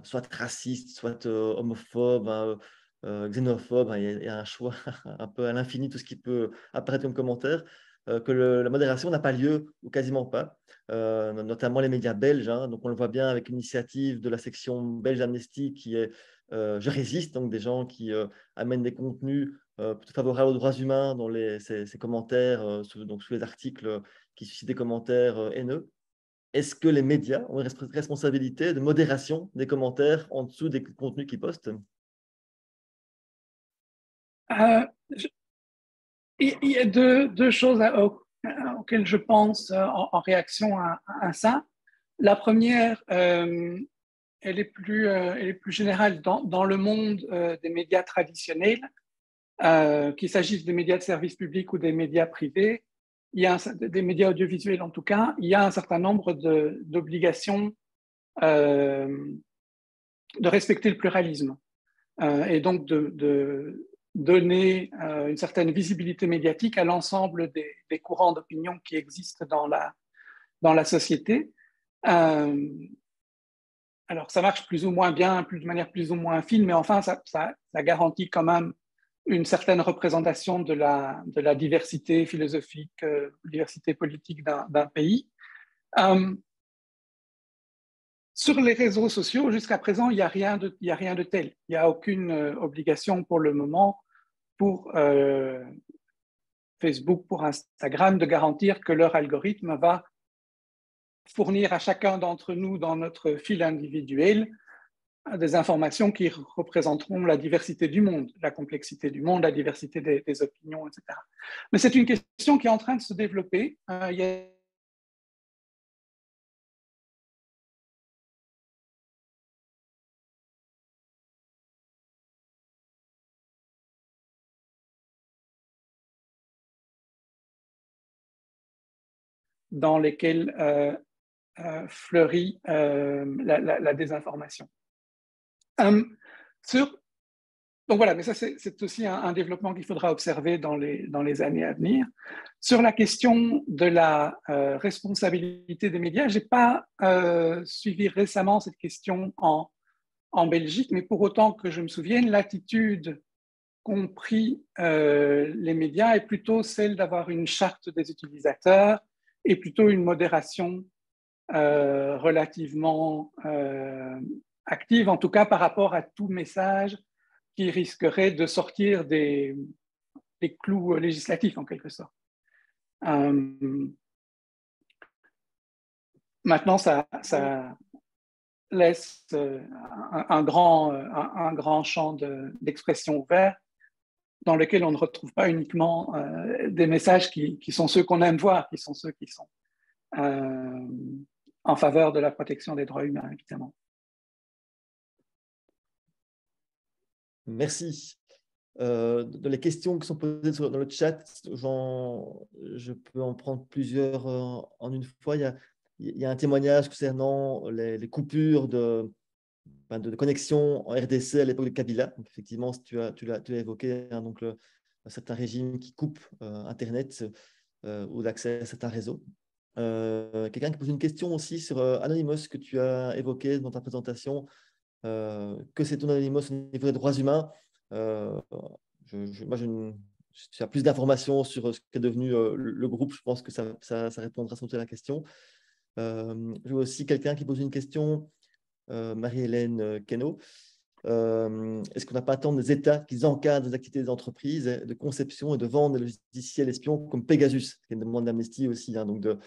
soit racistes, soit homophobes, xénophobes, il y a un choix un peu à l'infini, tout ce qui peut apparaître comme commentaire, que la modération n'a pas lieu, ou quasiment pas, notamment les médias belges. Hein, donc on le voit bien avec l'initiative de la section belge d'Amnesty qui est Je résiste, donc des gens qui amènent des contenus plutôt favorables aux droits humains dans ces commentaires, sous les articles qui suscitent des commentaires haineux. Est-ce que les médias ont une responsabilité de modération des commentaires en dessous des contenus qu'ils postent? Il y a deux choses auxquelles je pense en réaction à ça. La première, elle est plus générale dans le monde des médias traditionnels, qu'il s'agisse des médias de service public ou des médias privés, des médias audiovisuels en tout cas, il y a un certain nombre d'obligations de respecter le pluralisme et donc de donner une certaine visibilité médiatique à l'ensemble des courants d'opinion qui existent dans la société. Alors, ça marche plus ou moins bien, de manière plus ou moins fine, mais enfin, ça garantit quand même une certaine représentation de la diversité philosophique, diversité politique d'un pays. Sur les réseaux sociaux, jusqu'à présent, il n'y a rien de tel. Il n'y a aucune obligation pour le moment pour Facebook, pour Instagram, de garantir que leur algorithme va fournir à chacun d'entre nous dans notre fil individuel des informations qui représenteront la diversité du monde, la complexité du monde, la diversité des opinions, etc. Mais c'est une question qui est en train de se développer. Il y a dans lesquels fleurit la désinformation. Donc voilà, mais ça c'est aussi un développement qu'il faudra observer dans les années à venir. Sur la question de la responsabilité des médias, je n'ai pas suivi récemment cette question en Belgique, mais pour autant que je me souvienne, l'attitude qu'ont pris les médias est plutôt celle d'avoir une charte des utilisateurs et plutôt une modération relativement active, en tout cas par rapport à tout message qui risquerait de sortir des clous législatifs en quelque sorte. Maintenant, ça laisse un grand champ d'expression ouvert dans lequel on ne retrouve pas uniquement des messages qui sont ceux qu'on aime voir, qui sont ceux qui sont en faveur de la protection des droits humains, évidemment. Merci. dans les questions qui sont posées dans le chat, je peux en prendre plusieurs en une fois. Il y a un témoignage concernant les coupures de connexion en RDC à l'époque de Kabila. Donc, effectivement, tu l'as évoqué, hein, donc un certain régime qui coupe Internet ou l'accès à certains réseaux. Quelqu'un qui pose une question aussi sur Anonymous que tu as évoqué dans ta présentation. Que c'est ton Anonymous au niveau des droits humains? Moi, tu as plus d'informations sur ce qu'est devenu le groupe. Je pense que ça répondra sans doute à la question. Je vois aussi quelqu'un qui pose une question, Marie-Hélène Queneau. Est-ce qu'on n'a pas à attendre des États qui encadrent les activités des entreprises de conception et de vente des logiciels espions comme Pegasus, qui est une demande d'Amnesty aussi, hein, donc de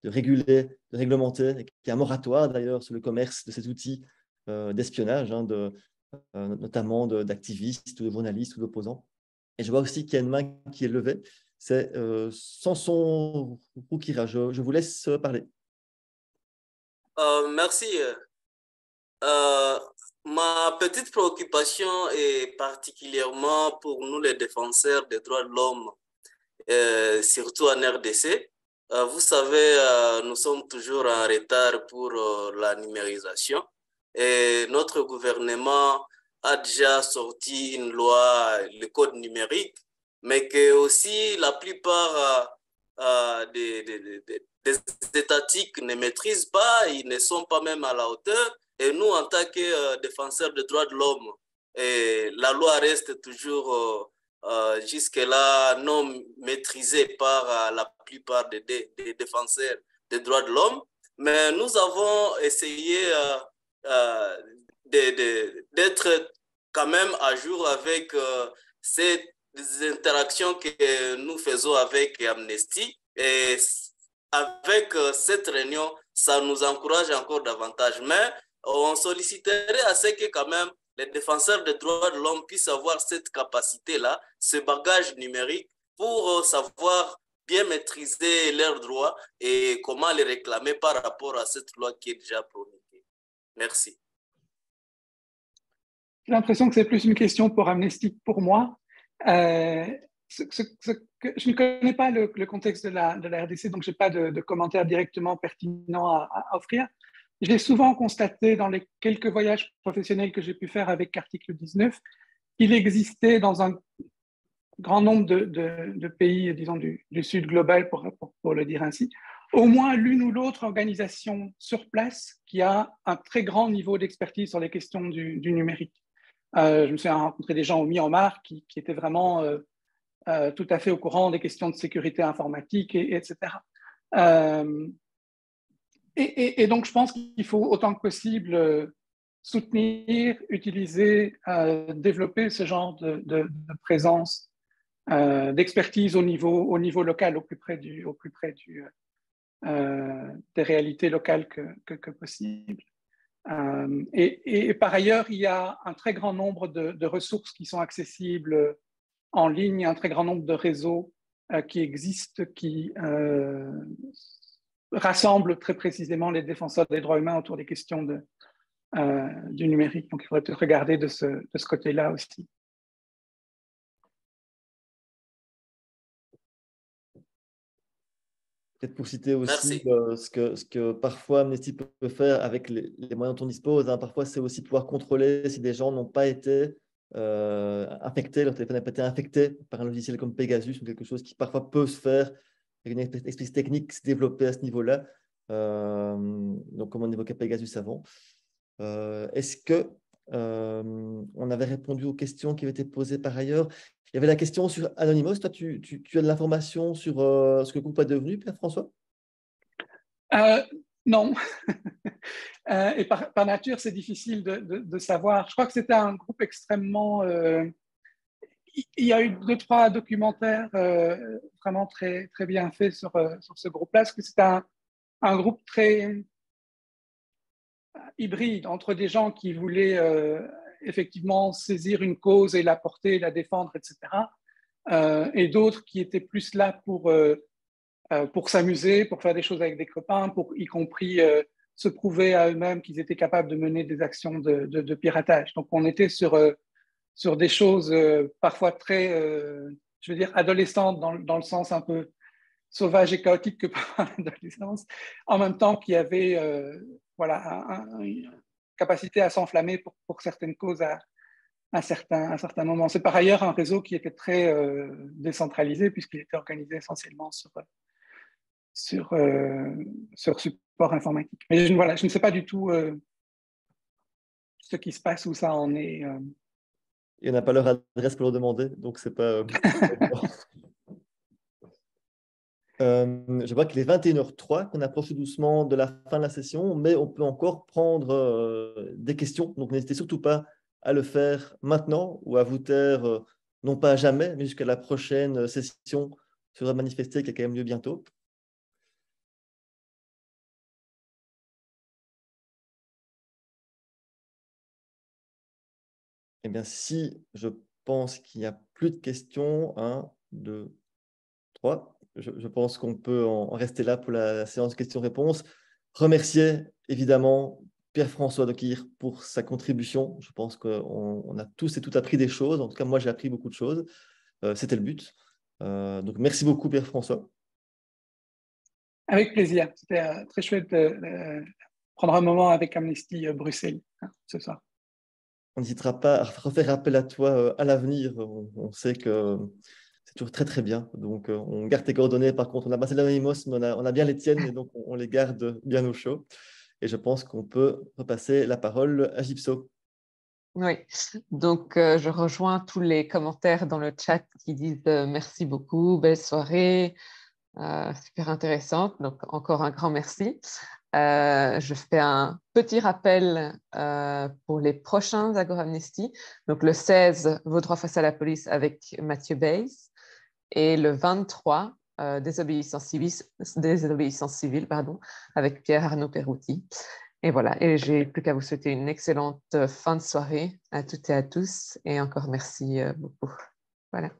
réguler, de réglementer, et qui est un moratoire d'ailleurs sur le commerce de ces outils d'espionnage, hein, notamment d'activistes ou de journalistes ou d'opposants. Et je vois aussi qu'il y a une main qui est levée. C'est Samson Roukira. Je vous laisse parler. Merci. Ma petite préoccupation est particulièrement pour nous les défenseurs des droits de l'homme, surtout en RDC. Vous savez, nous sommes toujours en retard pour la numérisation et notre gouvernement a déjà sorti une loi, le code numérique, mais que aussi la plupart des étatiques ne maîtrisent pas, ils ne sont pas même à la hauteur. Et nous, en tant que défenseurs des droits de l'homme, la loi reste toujours jusque-là non maîtrisée par la plupart des défenseurs des droits de l'homme. Mais nous avons essayé d'être quand même à jour avec ces interactions que nous faisons avec Amnesty. Et avec cette réunion, ça nous encourage encore davantage. Mais on solliciterait à ce que quand même les défenseurs des droits de l'homme puissent avoir cette capacité-là, ce bagage numérique pour savoir bien maîtriser leurs droits et comment les réclamer par rapport à cette loi qui est déjà promulguée. Merci. J'ai l'impression que c'est plus une question pour Amnesty que pour moi. Je ne connais pas le contexte de la RDC, donc je n'ai pas de commentaires directement pertinents à offrir. J'ai souvent constaté dans les quelques voyages professionnels que j'ai pu faire avec Article 19 qu'il existait dans un grand nombre de pays, disons, du Sud global, pour le dire ainsi, au moins l'une ou l'autre organisation sur place qui a un très grand niveau d'expertise sur les questions du numérique. Je me suis rencontré des gens au Myanmar qui étaient vraiment tout à fait au courant des questions de sécurité informatique, etc. Et donc, je pense qu'il faut autant que possible soutenir, utiliser, développer ce genre de présence, d'expertise au niveau local, au plus près des réalités locales que possible. Et par ailleurs, il y a un très grand nombre de ressources qui sont accessibles en ligne, un très grand nombre de réseaux qui existent, qui rassemblent très précisément les défenseurs des droits humains autour des questions du numérique. Donc, il faudrait peut-être regarder de ce côté-là aussi. Peut-être pour citer aussi ce que parfois Amnesty peut faire avec les moyens dont on dispose, hein. Parfois, c'est aussi pouvoir contrôler si des gens n'ont pas été infectés, leur téléphone n'a pas été infecté par un logiciel comme Pegasus ou quelque chose qui parfois peut se faire avec une expertise technique qui s'est développée à ce niveau-là. Donc, comme on évoquait Pegasus avant. Est-ce que on avait répondu aux questions qui avaient été posées par ailleurs? Il y avait la question sur Anonymous. Toi, tu as de l'information sur ce que le groupe est devenu, Pierre-François? Non. Et par nature, c'est difficile de savoir. Je crois que c'était un groupe extrêmement... il y a eu 2-3 documentaires vraiment très, très bien faits sur ce groupe-là, parce que c'est un groupe très hybride entre des gens qui voulaient effectivement saisir une cause et la porter, la défendre, etc. Et d'autres qui étaient plus là pour s'amuser, pour faire des choses avec des copains, pour y compris se prouver à eux-mêmes qu'ils étaient capables de mener des actions de piratage. Donc on était sur sur des choses parfois très, je veux dire, adolescentes dans le sens un peu sauvage et chaotique que peut avoir l'adolescence, en même temps qu'il y avait voilà, une capacité à s'enflammer pour certaines causes à un certain moment. C'est par ailleurs un réseau qui était très décentralisé puisqu'il était organisé essentiellement sur support informatique. Mais voilà, je ne sais pas du tout ce qui se passe, où ça en est. Et on n'a pas leur adresse pour leur demander, donc c'est pas... je vois qu'il est 21h03, qu'on approche tout doucement de la fin de la session, mais on peut encore prendre des questions. Donc, n'hésitez surtout pas à le faire maintenant ou à vous taire, non pas à jamais, mais jusqu'à la prochaine session sur la manifester qui a quand même lieu bientôt. Eh bien, si je pense qu'il n'y a plus de questions, 1, 2, 3, je pense qu'on peut en rester là pour la séance questions-réponses. Remercier évidemment Pierre-François Decquire pour sa contribution. Je pense qu'on a tous et toutes appris des choses. En tout cas, moi, j'ai appris beaucoup de choses. C'était le but. Donc, merci beaucoup, Pierre-François. Avec plaisir. C'était très chouette de prendre un moment avec Amnesty Bruxelles ce soir. On n'hésitera pas à refaire appel à toi à l'avenir. On sait que c'est toujours très, très bien. Donc, on garde tes coordonnées. Par contre, on a passé l'anonymous, mais on a bien les tiennes et donc on les garde bien au chaud. Et je pense qu'on peut repasser la parole à Gypso. Oui, donc je rejoins tous les commentaires dans le chat qui disent merci beaucoup, belle soirée, super intéressante. Donc, encore un grand merci. Je fais un petit rappel pour les prochains Agora Amnesty. Donc, le 16, Vos droits face à la police avec Mathieu Bayes. Et le 23, désobéissance civile, avec Pierre-Arnaud Perouti. Et voilà, et j'ai plus qu'à vous souhaiter une excellente fin de soirée à toutes et à tous. Et encore merci beaucoup. Voilà.